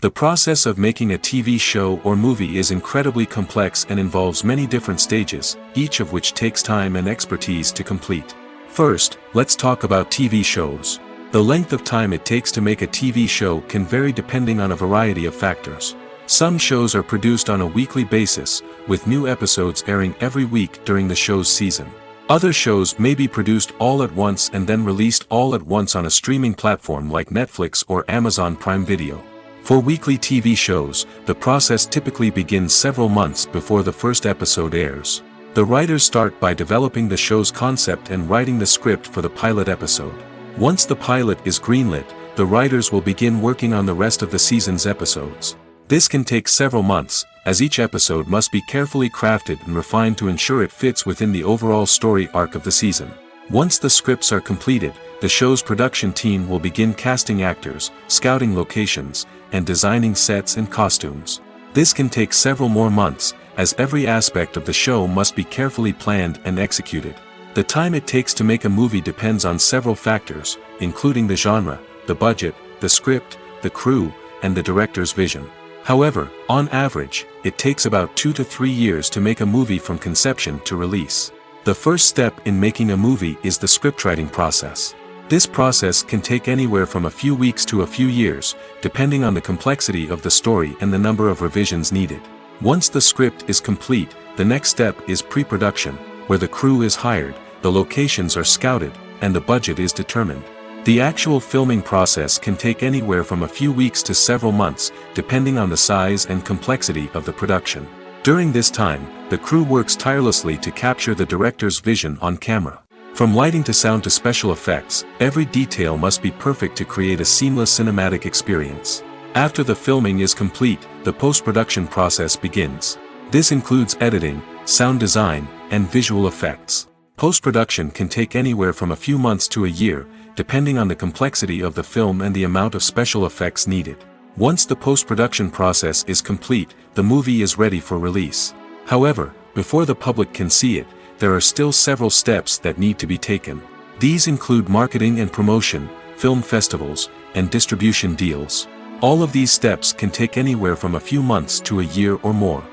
A: The process of making a TV show or movie is incredibly complex and involves many different stages, each of which takes time and expertise to complete. First, let's talk about TV shows. The length of time it takes to make a TV show can vary depending on a variety of factors. Some shows are produced on a weekly basis, with new episodes airing every week during the show's season. Other shows may be produced all at once and then released all at once on a streaming platform like Netflix or Amazon Prime Video. For weekly TV shows, the process typically begins several months before the first episode airs. The writers start by developing the show's concept and writing the script for the pilot episode. Once the pilot is greenlit, the writers will begin working on the rest of the season's episodes. This can take several months, as each episode must be carefully crafted and refined to ensure it fits within the overall story arc of the season. Once the scripts are completed, the show's production team will begin casting actors, scouting locations, and designing sets and costumes. This can take several more months, as every aspect of the show must be carefully planned and executed. The time it takes to make a movie depends on several factors, including the genre, the budget, the script, the crew, and the director's vision. However, on average, it takes about 2 to 3 years to make a movie from conception to release. The first step in making a movie is the scriptwriting process. This process can take anywhere from a few weeks to a few years, depending on the complexity of the story and the number of revisions needed. Once the script is complete, the next step is pre-production, where the crew is hired, the locations are scouted, and the budget is determined. The actual filming process can take anywhere from a few weeks to several months, depending on the size and complexity of the production. During this time, the crew works tirelessly to capture the director's vision on camera. From lighting to sound to special effects, every detail must be perfect to create a seamless cinematic experience. After the filming is complete, the post-production process begins. This includes editing, sound design, and visual effects. Post-production can take anywhere from a few months to a year, depending on the complexity of the film and the amount of special effects needed. Once the post-production process is complete, the movie is ready for release. However, before the public can see it, there are still several steps that need to be taken. These include marketing and promotion, film festivals, and distribution deals. All of these steps can take anywhere from a few months to a year or more.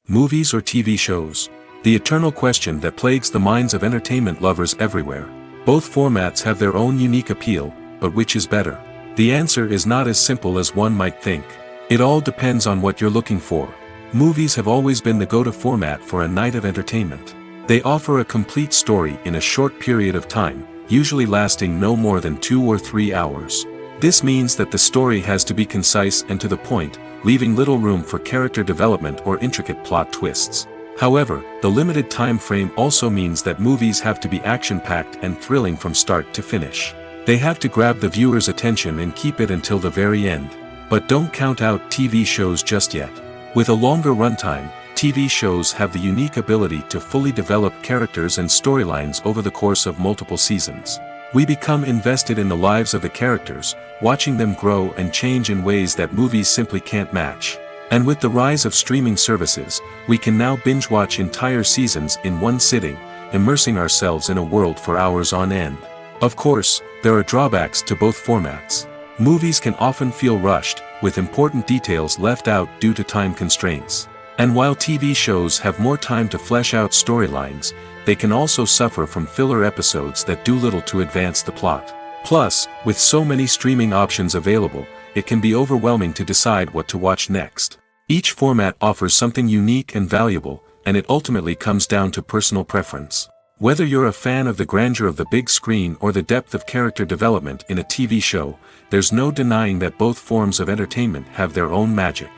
A: Movies or TV shows? The eternal question that plagues the minds of entertainment lovers everywhere. Both formats have their own unique appeal, but which is better? The answer is not as simple as one might think. It all depends on what you're looking for. Movies have always been the go-to format for a night of entertainment. They offer a complete story in a short period of time, usually lasting no more than 2 or 3 hours. This means that the story has to be concise and to the point, leaving little room for character development or intricate plot twists. However, the limited time frame also means that movies have to be action-packed and thrilling from start to finish. They have to grab the viewer's attention and keep it until the very end. But don't count out TV shows just yet. With a longer runtime, TV shows have the unique ability to fully develop characters and storylines over the course of multiple seasons. We become invested in the lives of the characters, watching them grow and change in ways that movies simply can't match. And with the rise of streaming services, we can now binge-watch entire seasons in one sitting, immersing ourselves in a world for hours on end. Of course, there are drawbacks to both formats. Movies can often feel rushed, with important details left out due to time constraints. And while TV shows have more time to flesh out storylines, they can also suffer from filler episodes that do little to advance the plot. Plus, with so many streaming options available, it can be overwhelming to decide what to watch next. Each format offers something unique and valuable, and it ultimately comes down to personal preference. Whether you're a fan of the grandeur of the big screen or the depth of character development in a TV show, there's no denying that both forms of entertainment have their own magic.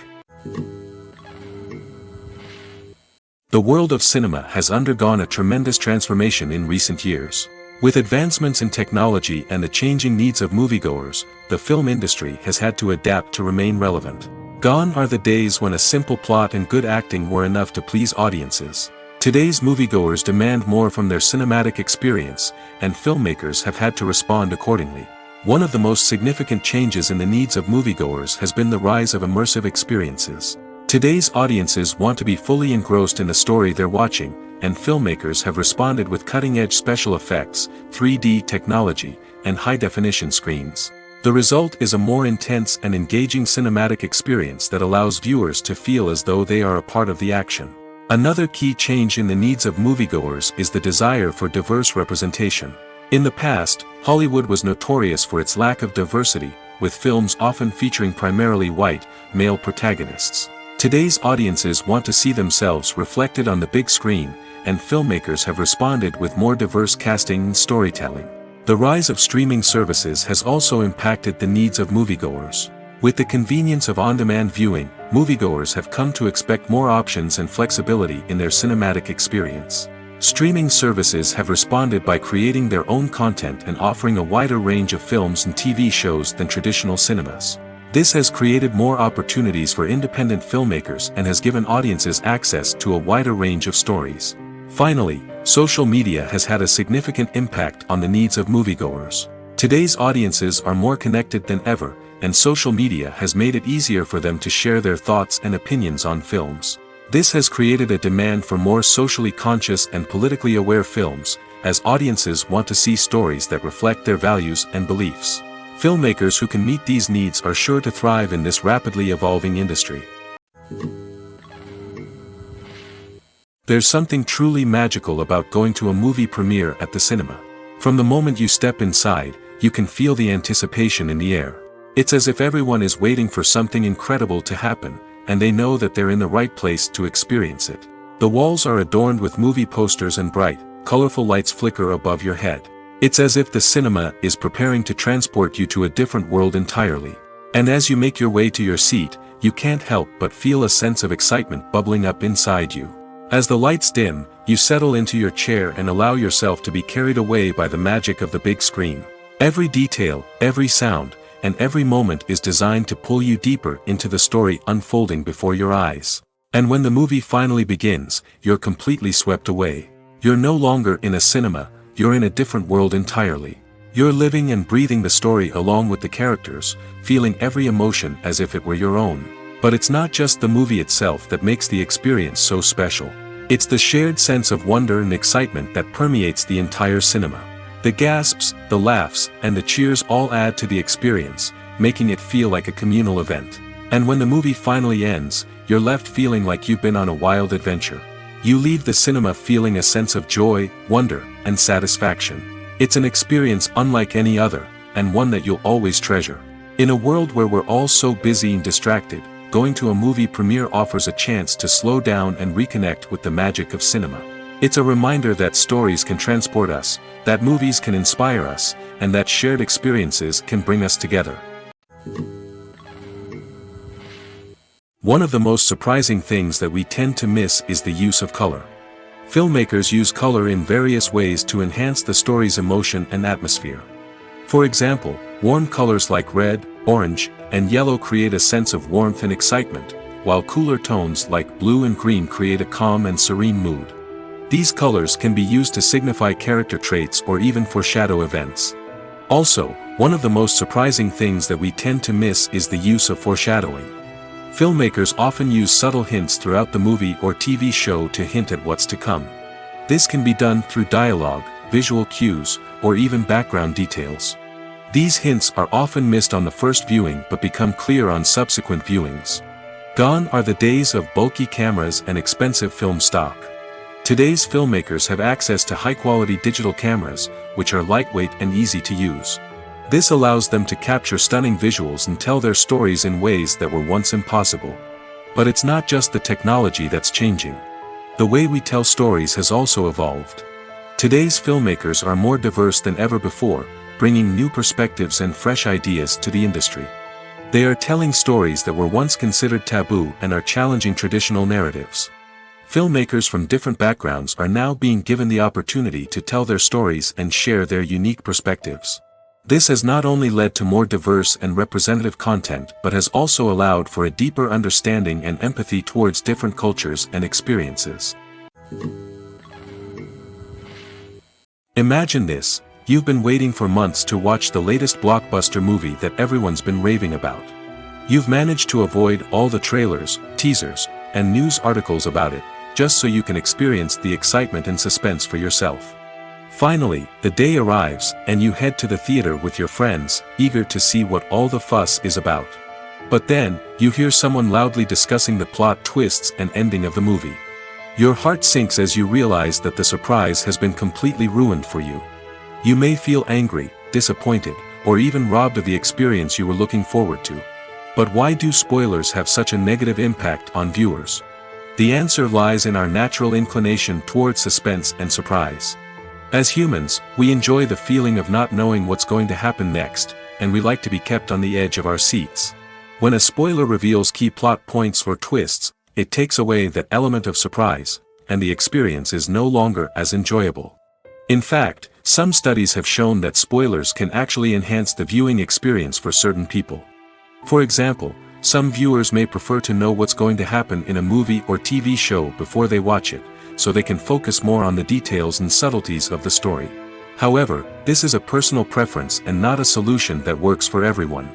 A: The world of cinema has undergone a tremendous transformation in recent years. With advancements in technology and the changing needs of moviegoers, the film industry has had to adapt to remain relevant. Gone are the days when a simple plot and good acting were enough to please audiences. Today's moviegoers demand more from their cinematic experience, and filmmakers have had to respond accordingly. One of the most significant changes in the needs of moviegoers has been the rise of immersive experiences. Today's audiences want to be fully engrossed in the story they're watching, and filmmakers have responded with cutting-edge special effects, 3D technology, and high-definition screens. The result is a more intense and engaging cinematic experience that allows viewers to feel as though they are a part of the action. Another key change in the needs of moviegoers is the desire for diverse representation. In the past, Hollywood was notorious for its lack of diversity, with films often featuring primarily white, male protagonists. Today's audiences want to see themselves reflected on the big screen, and filmmakers have responded with more diverse casting and storytelling. The rise of streaming services has also impacted the needs of moviegoers. With the convenience of on-demand viewing, moviegoers have come to expect more options and flexibility in their cinematic experience. Streaming services have responded by creating their own content and offering a wider range of films and TV shows than traditional cinemas. This has created more opportunities for independent filmmakers and has given audiences access to a wider range of stories. Finally, social media has had a significant impact on the needs of moviegoers. Today's audiences are more connected than ever, and social media has made it easier for them to share their thoughts and opinions on films. This has created a demand for more socially conscious and politically aware films, as audiences want to see stories that reflect their values and beliefs. Filmmakers who can meet these needs are sure to thrive in this rapidly evolving industry. There's something truly magical about going to a movie premiere at the cinema. From the moment you step inside, you can feel the anticipation in the air. It's as if everyone is waiting for something incredible to happen, and they know that they're in the right place to experience it. The walls are adorned with movie posters and bright, colorful lights flicker above your head. It's as if the cinema is preparing to transport you to a different world entirely. And as you make your way to your seat, you can't help but feel a sense of excitement bubbling up inside you. As the lights dim, you settle into your chair and allow yourself to be carried away by the magic of the big screen. Every detail, every sound, and every moment is designed to pull you deeper into the story unfolding before your eyes. And when the movie finally begins, you're completely swept away. You're no longer in a cinema, you're in a different world entirely. You're living and breathing the story along with the characters, feeling every emotion as if it were your own. But it's not just the movie itself that makes the experience so special. It's the shared sense of wonder and excitement that permeates the entire cinema. The gasps, the laughs, and the cheers all add to the experience, making it feel like a communal event. And when the movie finally ends, you're left feeling like you've been on a wild adventure. You leave the cinema feeling a sense of joy, wonder, and satisfaction. It's an experience unlike any other, and one that you'll always treasure. In a world where we're all so busy and distracted, going to a movie premiere offers a chance to slow down and reconnect with the magic of cinema. It's a reminder that stories can transport us, that movies can inspire us, and that shared experiences can bring us together. One of the most surprising things that we tend to miss is the use of color. Filmmakers use color in various ways to enhance the story's emotion and atmosphere. For example, warm colors like red, orange, and yellow create a sense of warmth and excitement, while cooler tones like blue and green create a calm and serene mood. These colors can be used to signify character traits or even foreshadow events. Also, one of the most surprising things that we tend to miss is the use of foreshadowing. Filmmakers often use subtle hints throughout the movie or TV show to hint at what's to come. This can be done through dialogue, visual cues, or even background details. These hints are often missed on the first viewing but become clear on subsequent viewings. Gone are the days of bulky cameras and expensive film stock. Today's filmmakers have access to high-quality digital cameras, which are lightweight and easy to use. This allows them to capture stunning visuals and tell their stories in ways that were once impossible. But it's not just the technology that's changing. The way we tell stories has also evolved. Today's filmmakers are more diverse than ever before, bringing new perspectives and fresh ideas to the industry. They are telling stories that were once considered taboo and are challenging traditional narratives. Filmmakers from different backgrounds are now being given the opportunity to tell their stories and share their unique perspectives. This has not only led to more diverse and representative content but has also allowed for a deeper understanding and empathy towards different cultures and experiences. Imagine this: you've been waiting for months to watch the latest blockbuster movie that everyone's been raving about. You've managed to avoid all the trailers, teasers, and news articles about it, just so you can experience the excitement and suspense for yourself. Finally, the day arrives, and you head to the theater with your friends, eager to see what all the fuss is about. But then, you hear someone loudly discussing the plot twists and ending of the movie. Your heart sinks as you realize that the surprise has been completely ruined for you. You may feel angry, disappointed, or even robbed of the experience you were looking forward to. But why do spoilers have such a negative impact on viewers? The answer lies in our natural inclination towards suspense and surprise. As humans, we enjoy the feeling of not knowing what's going to happen next, and we like to be kept on the edge of our seats. When a spoiler reveals key plot points or twists, it takes away that element of surprise, and the experience is no longer as enjoyable. In fact, some studies have shown that spoilers can actually enhance the viewing experience for certain people. For example, some viewers may prefer to know what's going to happen in a movie or TV show before they watch it, so they can focus more on the details and subtleties of the story. However, this is a personal preference and not a solution that works for everyone.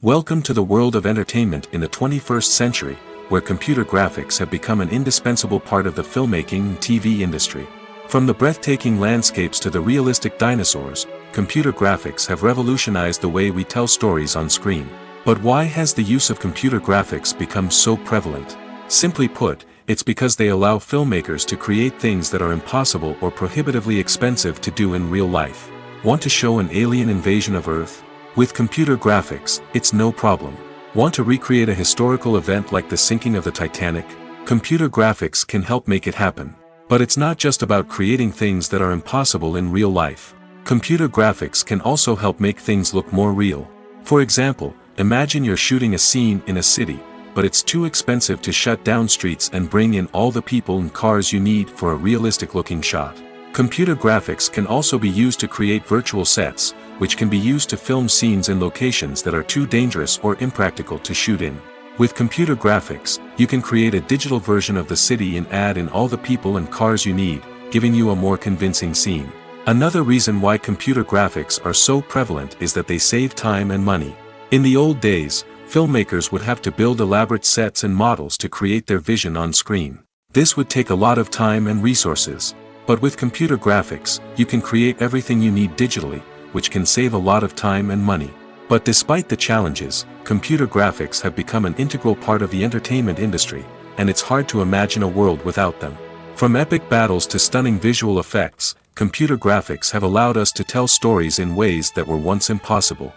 A: Welcome to the world of entertainment in the 21st century, where computer graphics have become an indispensable part of the filmmaking and TV industry. From the breathtaking landscapes to the realistic dinosaurs, computer graphics have revolutionized the way we tell stories on screen. But why has the use of computer graphics become so prevalent? Simply put, it's because they allow filmmakers to create things that are impossible or prohibitively expensive to do in real life. Want to show an alien invasion of Earth? With computer graphics, it's no problem. Want to recreate a historical event like the sinking of the Titanic? Computer graphics can help make it happen. But it's not just about creating things that are impossible in real life. Computer graphics can also help make things look more real. For example, imagine you're shooting a scene in a city, but it's too expensive to shut down streets and bring in all the people and cars you need for a realistic-looking shot. Computer graphics can also be used to create virtual sets, which can be used to film scenes in locations that are too dangerous or impractical to shoot in. With computer graphics, you can create a digital version of the city and add in all the people and cars you need, giving you a more convincing scene. Another reason why computer graphics are so prevalent is that they save time and money. In the old days, filmmakers would have to build elaborate sets and models to create their vision on screen. This would take a lot of time and resources. But with computer graphics, you can create everything you need digitally, which can save a lot of time and money. But despite the challenges, computer graphics have become an integral part of the entertainment industry, and it's hard to imagine a world without them. From epic battles to stunning visual effects, computer graphics have allowed us to tell stories in ways that were once impossible.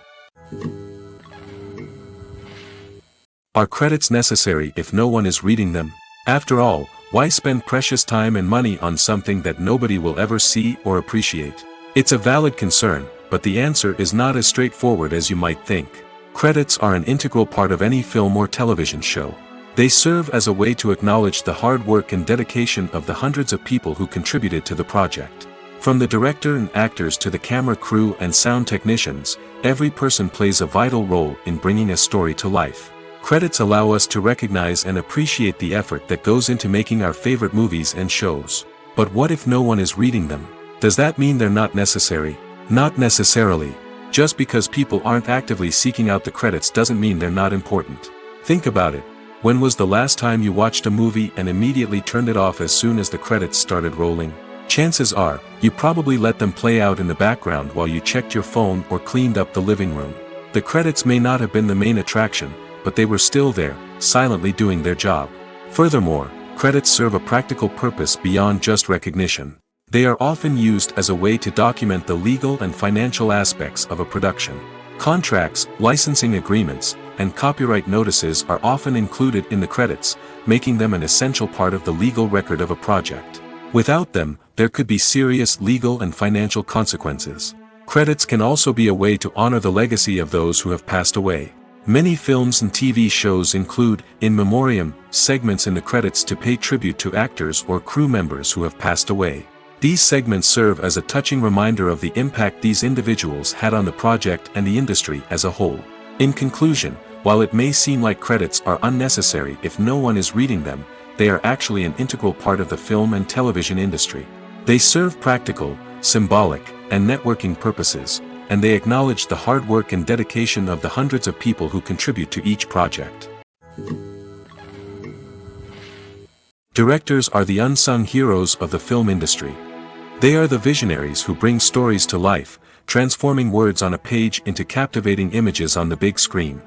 A: Are credits necessary if no one is reading them? After all, why spend precious time and money on something that nobody will ever see or appreciate? It's a valid concern, but the answer is not as straightforward as you might think. Credits are an integral part of any film or television show. They serve as a way to acknowledge the hard work and dedication of the hundreds of people who contributed to the project. From the director and actors to the camera crew and sound technicians, every person plays a vital role in bringing a story to life. Credits allow us to recognize and appreciate the effort that goes into making our favorite movies and shows. But what if no one is reading them? Does that mean they're not necessary? Not necessarily. Just because people aren't actively seeking out the credits doesn't mean they're not important. Think about it. When was the last time you watched a movie and immediately turned it off as soon as the credits started rolling? Chances are, you probably let them play out in the background while you checked your phone or cleaned up the living room. The credits may not have been the main attraction, but they were still there, silently doing their job. Furthermore, credits serve a practical purpose beyond just recognition. They are often used as a way to document the legal and financial aspects of a production. Contracts, licensing agreements, and copyright notices are often included in the credits, making them an essential part of the legal record of a project. Without them, there could be serious legal and financial consequences. Credits can also be a way to honor the legacy of those who have passed away. Many films and TV shows include, in memoriam, segments in the credits to pay tribute to actors or crew members who have passed away. These segments serve as a touching reminder of the impact these individuals had on the project and the industry as a whole. In conclusion, while it may seem like credits are unnecessary if no one is reading them, they are actually an integral part of the film and television industry. They serve practical, symbolic, and networking purposes, and they acknowledge the hard work and dedication of the hundreds of people who contribute to each project. Directors are the unsung heroes of the film industry. They are the visionaries who bring stories to life, transforming words on a page into captivating images on the big screen.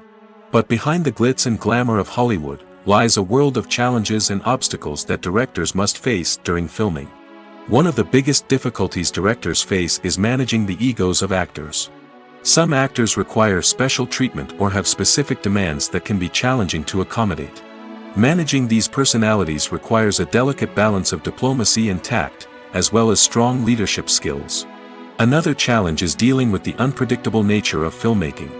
A: But behind the glitz and glamour of Hollywood lies a world of challenges and obstacles that directors must face during filming. One of the biggest difficulties directors face is managing the egos of actors. Some actors require special treatment or have specific demands that can be challenging to accommodate. Managing these personalities requires a delicate balance of diplomacy and tact, as well as strong leadership skills. Another challenge is dealing with the unpredictable nature of filmmaking.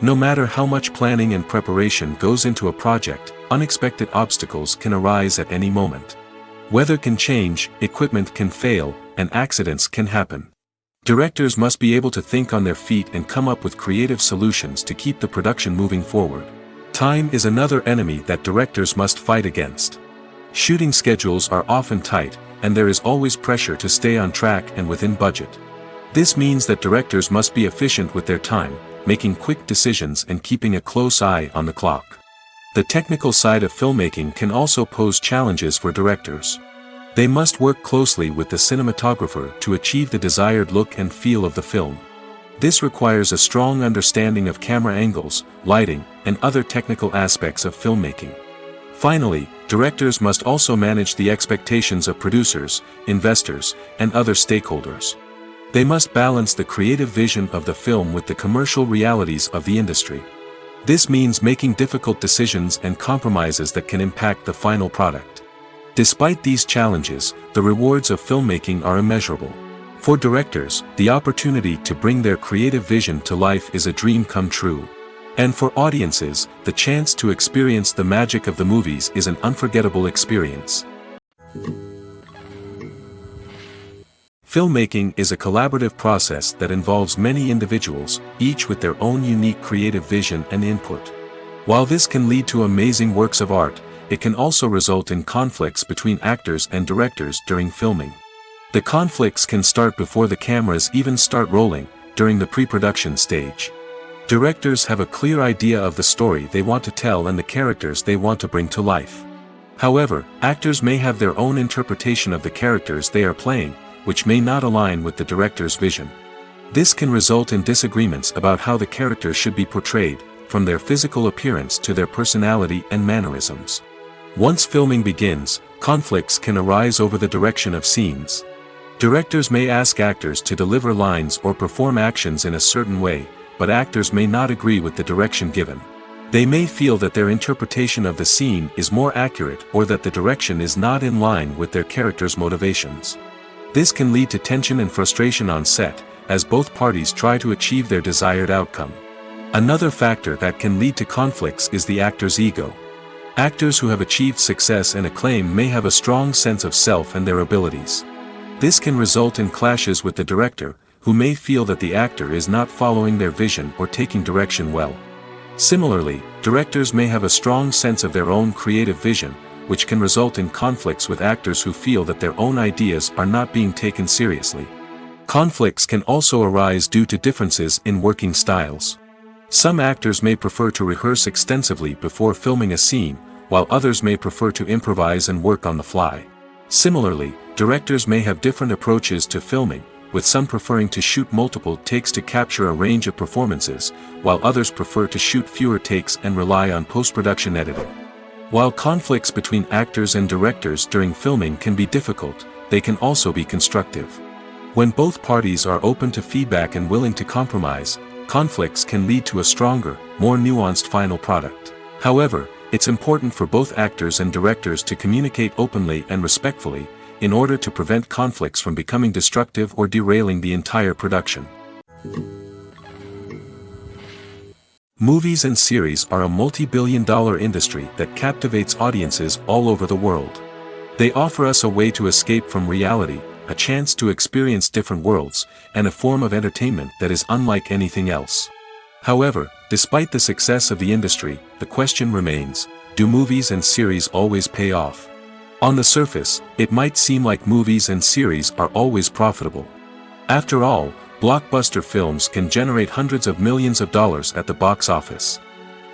A: No matter how much planning and preparation goes into a project, unexpected obstacles can arise at any moment. Weather can change, equipment can fail, and accidents can happen. Directors must be able to think on their feet and come up with creative solutions to keep the production moving forward. Time is another enemy that directors must fight against. Shooting schedules are often tight, and there is always pressure to stay on track and within budget. This means that directors must be efficient with their time, making quick decisions and keeping a close eye on the clock. The technical side of filmmaking can also pose challenges for directors. They must work closely with the cinematographer to achieve the desired look and feel of the film. This requires a strong understanding of camera angles, lighting, and other technical aspects of filmmaking. Finally, directors must also manage the expectations of producers, investors, and other stakeholders. They must balance the creative vision of the film with the commercial realities of the industry. This means making difficult decisions and compromises that can impact the final product. Despite these challenges, the rewards of filmmaking are immeasurable. For directors, the opportunity to bring their creative vision to life is a dream come true. And for audiences, the chance to experience the magic of the movies is an unforgettable experience. Filmmaking is a collaborative process that involves many individuals, each with their own unique creative vision and input. While this can lead to amazing works of art, it can also result in conflicts between actors and directors during filming. The conflicts can start before the cameras even start rolling, during the pre-production stage. Directors have a clear idea of the story they want to tell and the characters they want to bring to life. However, actors may have their own interpretation of the characters they are playing, which may not align with the director's vision. This can result in disagreements about how the characters should be portrayed, from their physical appearance to their personality and mannerisms. Once filming begins, conflicts can arise over the direction of scenes. Directors may ask actors to deliver lines or perform actions in a certain way, but actors may not agree with the direction given. They may feel that their interpretation of the scene is more accurate or that the direction is not in line with their character's motivations. This can lead to tension and frustration on set, as both parties try to achieve their desired outcome. Another factor that can lead to conflicts is the actor's ego. Actors who have achieved success and acclaim may have a strong sense of self and their abilities. This can result in clashes with the director, who may feel that the actor is not following their vision or taking direction well. Similarly, directors may have a strong sense of their own creative vision, which can result in conflicts with actors who feel that their own ideas are not being taken seriously. Conflicts can also arise due to differences in working styles. Some actors may prefer to rehearse extensively before filming a scene, while others may prefer to improvise and work on the fly. Similarly, directors may have different approaches to filming, with some preferring to shoot multiple takes to capture a range of performances, while others prefer to shoot fewer takes and rely on post-production editing. While conflicts between actors and directors during filming can be difficult, they can also be constructive. When both parties are open to feedback and willing to compromise, conflicts can lead to a stronger, more nuanced final product. However, it's important for both actors and directors to communicate openly and respectfully, in order to prevent conflicts from becoming destructive or derailing the entire production. Movies and series are a multi-billion-dollar industry that captivates audiences all over the world. They offer us a way to escape from reality, a chance to experience different worlds, and a form of entertainment that is unlike anything else. However, despite the success of the industry, the question remains, do movies and series always pay off? On the surface, it might seem like movies and series are always profitable. After all, blockbuster films can generate hundreds of millions of dollars at the box office.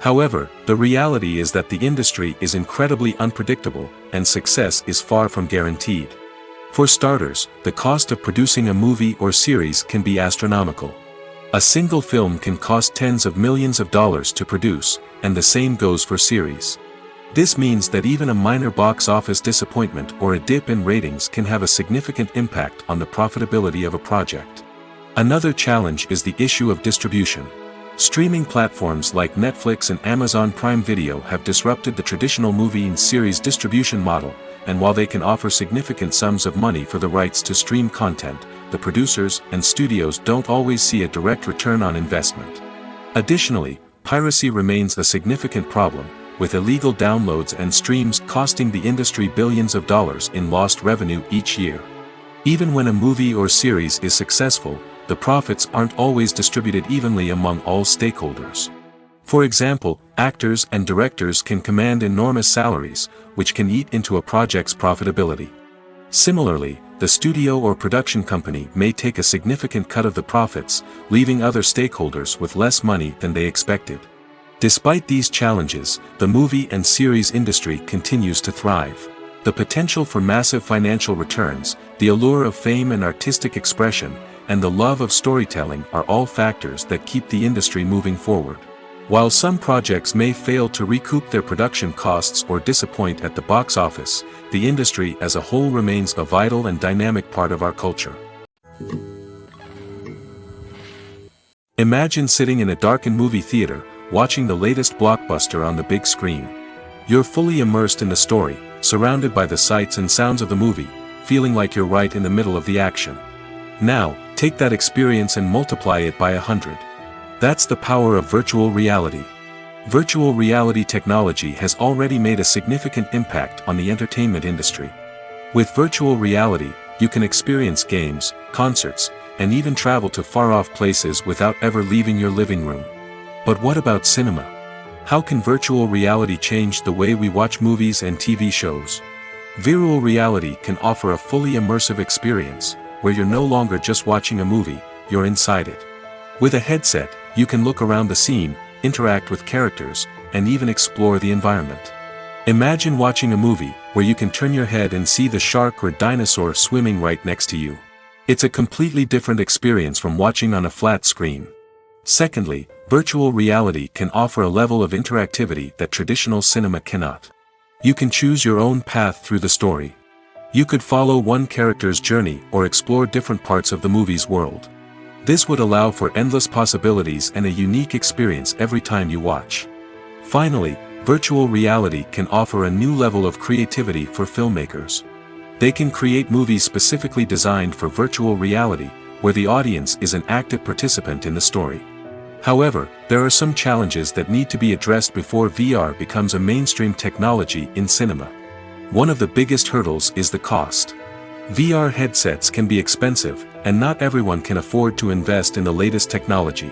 A: However, the reality is that the industry is incredibly unpredictable, and success is far from guaranteed. For starters, the cost of producing a movie or series can be astronomical. A single film can cost tens of millions of dollars to produce, and the same goes for series. This means that even a minor box office disappointment or a dip in ratings can have a significant impact on the profitability of a project. Another challenge is the issue of distribution. Streaming platforms like Netflix and Amazon Prime Video have disrupted the traditional movie and series distribution model, and while they can offer significant sums of money for the rights to stream content, the producers and studios don't always see a direct return on investment. Additionally, piracy remains a significant problem, with illegal downloads and streams costing the industry billions of dollars in lost revenue each year. Even when a movie or series is successful, the profits aren't always distributed evenly among all stakeholders. For example, actors and directors can command enormous salaries, which can eat into a project's profitability. Similarly, the studio or production company may take a significant cut of the profits, leaving other stakeholders with less money than they expected. Despite these challenges, the movie and series industry continues to thrive. The potential for massive financial returns, the allure of fame and artistic expression, and the love of storytelling are all factors that keep the industry moving forward. While some projects may fail to recoup their production costs or disappoint at the box office, the industry as a whole remains a vital and dynamic part of our culture. Imagine sitting in a darkened movie theater, watching the latest blockbuster on the big screen. You're fully immersed in the story, surrounded by the sights and sounds of the movie, feeling like you're right in the middle of the action. Now, take that experience and multiply it by 100. That's the power of virtual reality. Virtual reality technology has already made a significant impact on the entertainment industry. With virtual reality, you can experience games, concerts, and even travel to far-off places without ever leaving your living room. But what about cinema? How can virtual reality change the way we watch movies and TV shows? Virtual reality can offer a fully immersive experience, where you're no longer just watching a movie, you're inside it. With a headset, you can look around the scene, interact with characters, and even explore the environment. Imagine watching a movie where you can turn your head and see the shark or dinosaur swimming right next to you. It's a completely different experience from watching on a flat screen. Secondly, virtual reality can offer a level of interactivity that traditional cinema cannot. You can choose your own path through the story. You could follow one character's journey or explore different parts of the movie's world. This would allow for endless possibilities and a unique experience every time you watch. Finally, virtual reality can offer a new level of creativity for filmmakers. They can create movies specifically designed for virtual reality, where the audience is an active participant in the story. However, there are some challenges that need to be addressed before VR becomes a mainstream technology in cinema. One of the biggest hurdles is the cost. VR headsets can be expensive, and not everyone can afford to invest in the latest technology.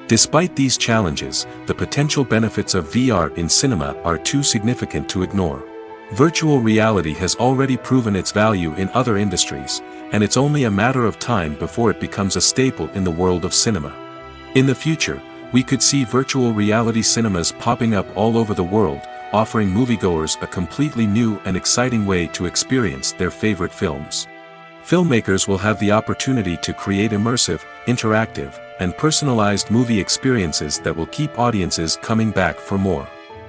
A: Despite these challenges, the potential benefits of VR in cinema are too significant to ignore. Virtual reality has already proven its value in other industries, and it's only a matter of time before it becomes a staple in the world of cinema. In the future, we could see virtual reality cinemas popping up all over the world, offering moviegoers a completely new and exciting way to experience their favorite films. Filmmakers will have the opportunity to create immersive, interactive, and personalized movie experiences that will keep audiences coming back for more.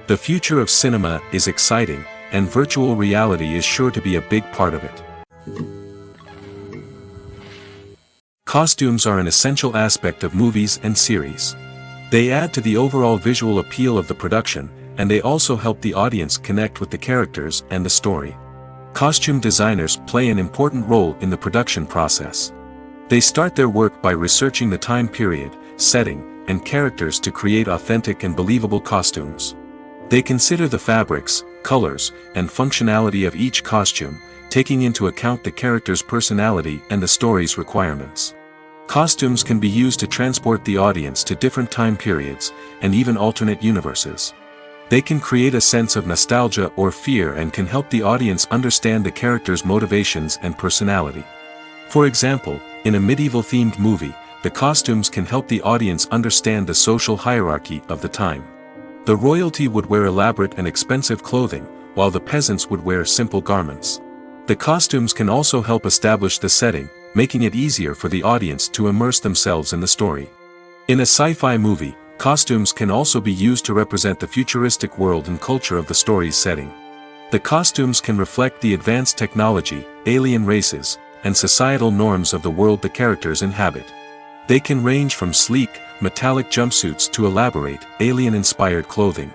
A: The future of cinema is exciting, and virtual reality is sure to be a big part of it. Costumes are an essential aspect of movies and series. They add to the overall visual appeal of the production, and they also help the audience connect with the characters and the story. Costume designers play an important role in the production process. They start their work by researching the time period, setting, and characters to create authentic and believable costumes. They consider the fabrics, colors, and functionality of each costume, taking into account the character's personality and the story's requirements. Costumes can be used to transport the audience to different time periods, and even alternate universes. They can create a sense of nostalgia or fear and can help the audience understand the character's motivations and personality. For example, in a medieval-themed movie, the costumes can help the audience understand the social hierarchy of the time. The royalty would wear elaborate and expensive clothing, while the peasants would wear simple garments. The costumes can also help establish the setting, making it easier for the audience to immerse themselves in the story. In a sci-fi movie, costumes can also be used to represent the futuristic world and culture of the story's setting. The costumes can reflect the advanced technology, alien races, and societal norms of the world the characters inhabit. They can range from sleek, metallic jumpsuits to elaborate, alien-inspired clothing.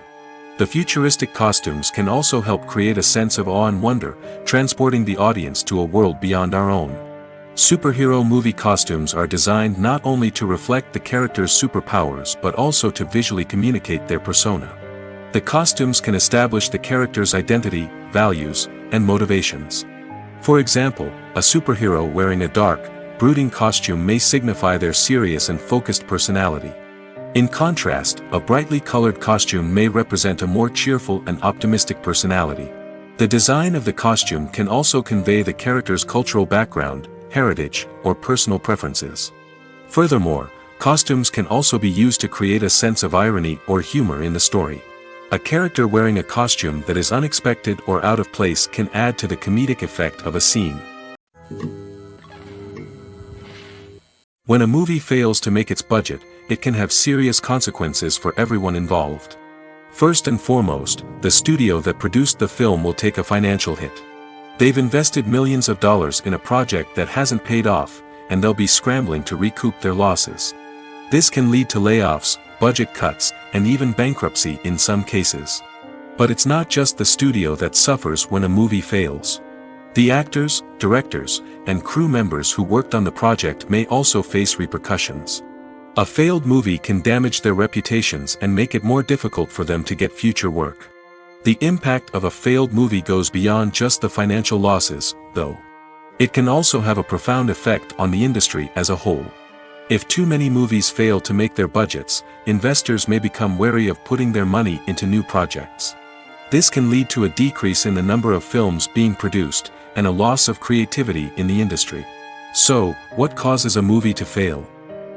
A: The futuristic costumes can also help create a sense of awe and wonder, transporting the audience to a world beyond our own. Superhero movie costumes are designed not only to reflect the character's superpowers but also to visually communicate their persona. The costumes can establish the character's identity, values, and motivations. For example, a superhero wearing a dark, brooding costume may signify their serious and focused personality. In contrast, a brightly colored costume may represent a more cheerful and optimistic personality. The design of the costume can also convey the character's cultural background, heritage, or personal preferences. Furthermore, costumes can also be used to create a sense of irony or humor in the story. A character wearing a costume that is unexpected or out of place can add to the comedic effect of a scene. When a movie fails to make its budget, it can have serious consequences for everyone involved. First and foremost, the studio that produced the film will take a financial hit. They've invested millions of dollars in a project that hasn't paid off, and they'll be scrambling to recoup their losses. This can lead to layoffs, budget cuts, and even bankruptcy in some cases. But it's not just the studio that suffers when a movie fails. The actors, directors, and crew members who worked on the project may also face repercussions. A failed movie can damage their reputations and make it more difficult for them to get future work. The impact of a failed movie goes beyond just the financial losses, though. It can also have a profound effect on the industry as a whole. If too many movies fail to make their budgets, investors may become wary of putting their money into new projects. This can lead to a decrease in the number of films being produced, and a loss of creativity in the industry. So, what causes a movie to fail?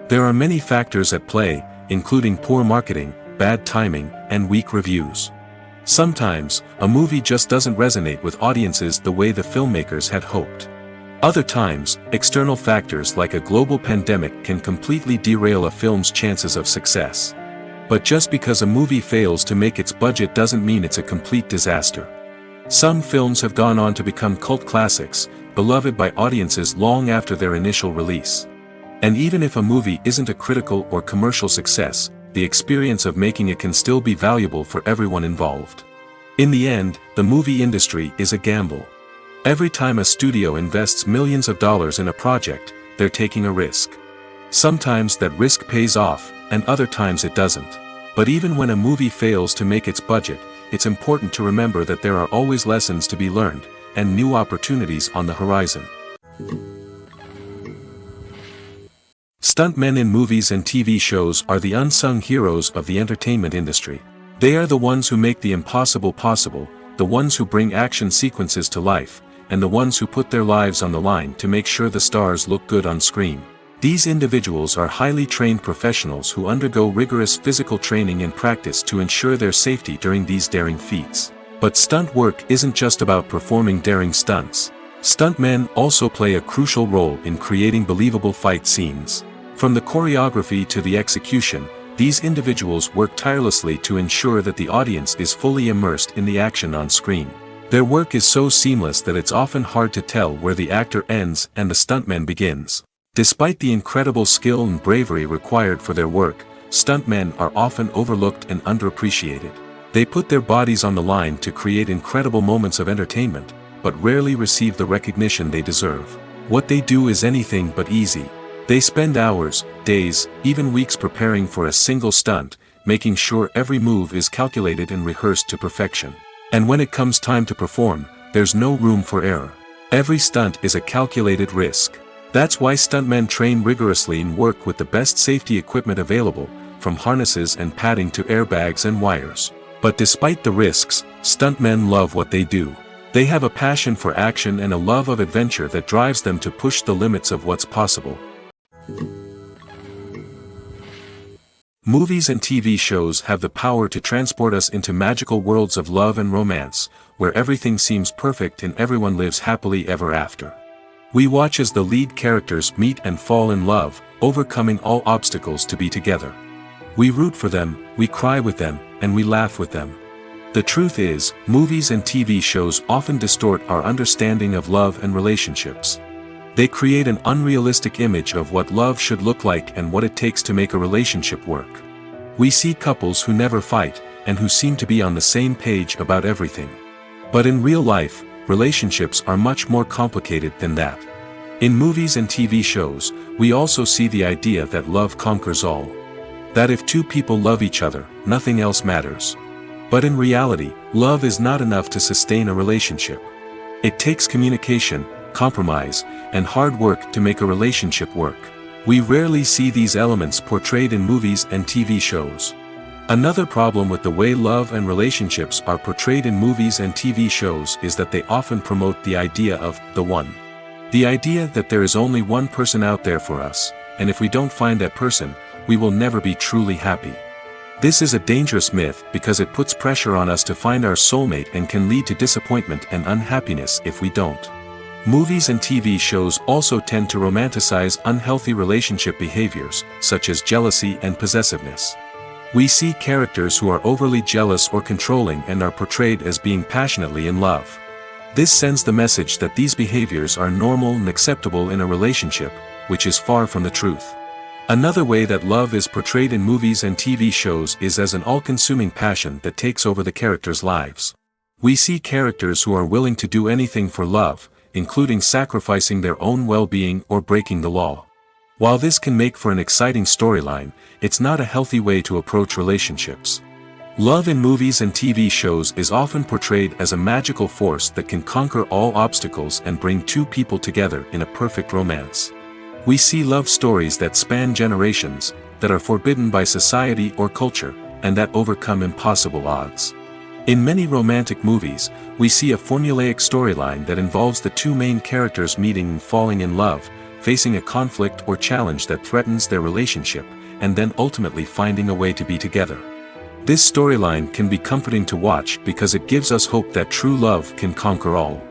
A: There are many factors at play, including poor marketing, bad timing, and weak reviews. Sometimes, a movie just doesn't resonate with audiences the way the filmmakers had hoped. Other times, external factors like a global pandemic can completely derail a film's chances of success. But just because a movie fails to make its budget doesn't mean it's a complete disaster. Some films have gone on to become cult classics, beloved by audiences long after their initial release. And even if a movie isn't a critical or commercial success, the experience of making it can still be valuable for everyone involved. In the end, the movie industry is a gamble. Every time a studio invests millions of dollars in a project, they're taking a risk. Sometimes that risk pays off, and other times it doesn't. But even when a movie fails to make its budget, it's important to remember that there are always lessons to be learned, and new opportunities on the horizon. Stuntmen in movies and TV shows are the unsung heroes of the entertainment industry. They are the ones who make the impossible possible, the ones who bring action sequences to life, and the ones who put their lives on the line to make sure the stars look good on screen. These individuals are highly trained professionals who undergo rigorous physical training and practice to ensure their safety during these daring feats. But stunt work isn't just about performing daring stunts. Stuntmen also play a crucial role in creating believable fight scenes. From the choreography to the execution, these individuals work tirelessly to ensure that the audience is fully immersed in the action on screen. Their work is so seamless that it's often hard to tell where the actor ends and the stuntman begins. Despite the incredible skill and bravery required for their work, stuntmen are often overlooked and underappreciated. They put their bodies on the line to create incredible moments of entertainment, but rarely receive the recognition they deserve. What they do is anything but easy. They spend hours, days, even weeks preparing for a single stunt, making sure every move is calculated and rehearsed to perfection. And when it comes time to perform, there's no room for error. Every stunt is a calculated risk. That's why stuntmen train rigorously and work with the best safety equipment available, from harnesses and padding to airbags and wires. But despite the risks, stuntmen love what they do. They have a passion for action and a love of adventure that drives them to push the limits of what's possible. Movies and TV shows have the power to transport us into magical worlds of love and romance, where everything seems perfect and everyone lives happily ever after. We watch as the lead characters meet and fall in love, overcoming all obstacles to be together. We root for them, we cry with them, and we laugh with them. The truth is, movies and TV shows often distort our understanding of love and relationships. They create an unrealistic image of what love should look like and what it takes to make a relationship work. We see couples who never fight, and who seem to be on the same page about everything. But in real life, relationships are much more complicated than that. In movies and TV shows, we also see the idea that love conquers all. That if two people love each other, nothing else matters. But in reality, love is not enough to sustain a relationship. It takes communication, compromise, and hard work to make a relationship work. We rarely see these elements portrayed in movies and TV shows. Another problem with the way love and relationships are portrayed in movies and TV shows is that they often promote the idea of the one. The idea that there is only one person out there for us, and if we don't find that person, we will never be truly happy. This is a dangerous myth because it puts pressure on us to find our soulmate and can lead to disappointment and unhappiness if we don't. Movies and TV shows also tend to romanticize unhealthy relationship behaviors, such as jealousy and possessiveness. We see characters who are overly jealous or controlling and are portrayed as being passionately in love. This sends the message that these behaviors are normal and acceptable in a relationship, which is far from the truth. Another way that love is portrayed in movies and TV shows is as an all-consuming passion that takes over the characters' lives. We see characters who are willing to do anything for love, including sacrificing their own well-being or breaking the law. While this can make for an exciting storyline, it's not a healthy way to approach relationships. Love in movies and TV shows is often portrayed as a magical force that can conquer all obstacles and bring two people together in a perfect romance. We see love stories that span generations, that are forbidden by society or culture, and that overcome impossible odds. In many romantic movies, we see a formulaic storyline that involves the two main characters meeting and falling in love, facing a conflict or challenge that threatens their relationship, and then ultimately finding a way to be together. This storyline can be comforting to watch because it gives us hope that true love can conquer all.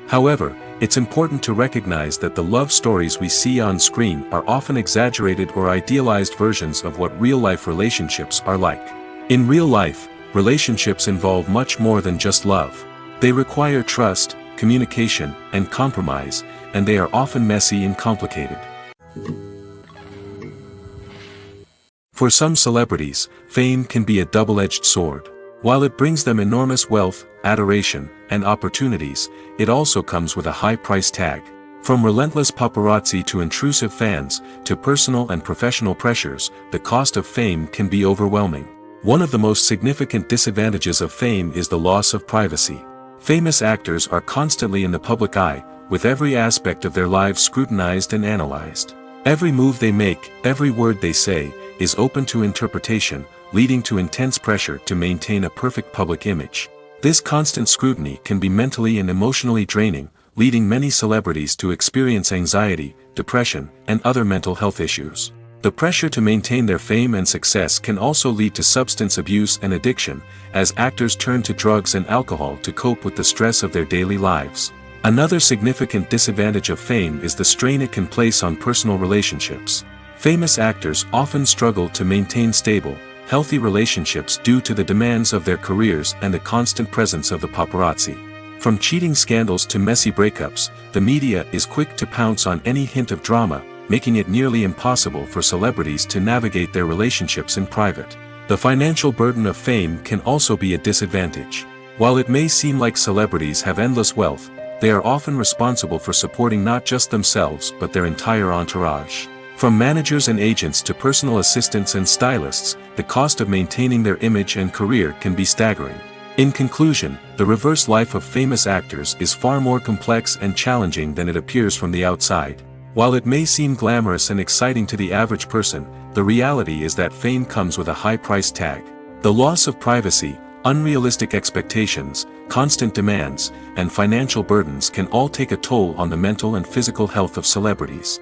A: However, it's important to recognize that the love stories we see on screen are often exaggerated or idealized versions of what real-life relationships are like. In real life, relationships involve much more than just love. They require trust, communication, and compromise, and they are often messy and complicated. For some celebrities, fame can be a double-edged sword. While it brings them enormous wealth, adoration, and opportunities, it also comes with a high price tag. From relentless paparazzi to intrusive fans, to personal and professional pressures, the cost of fame can be overwhelming. One of the most significant disadvantages of fame is the loss of privacy. Famous actors are constantly in the public eye, with every aspect of their lives scrutinized and analyzed. Every move they make, every word they say, is open to interpretation, leading to intense pressure to maintain a perfect public image. This constant scrutiny can be mentally and emotionally draining, leading many celebrities to experience anxiety, depression, and other mental health issues. The pressure to maintain their fame and success can also lead to substance abuse and addiction, as actors turn to drugs and alcohol to cope with the stress of their daily lives. Another significant disadvantage of fame is the strain it can place on personal relationships. Famous actors often struggle to maintain stable, healthy relationships due to the demands of their careers and the constant presence of the paparazzi. From cheating scandals to messy breakups, the media is quick to pounce on any hint of drama, making it nearly impossible for celebrities to navigate their relationships in private. The financial burden of fame can also be a disadvantage. While it may seem like celebrities have endless wealth, they are often responsible for supporting not just themselves but their entire entourage. From managers and agents to personal assistants and stylists, the cost of maintaining their image and career can be staggering. In conclusion, the reverse life of famous actors is far more complex and challenging than it appears from the outside. While it may seem glamorous and exciting to the average person, the reality is that fame comes with a high price tag. The loss of privacy, unrealistic expectations, constant demands, and financial burdens can all take a toll on the mental and physical health of celebrities.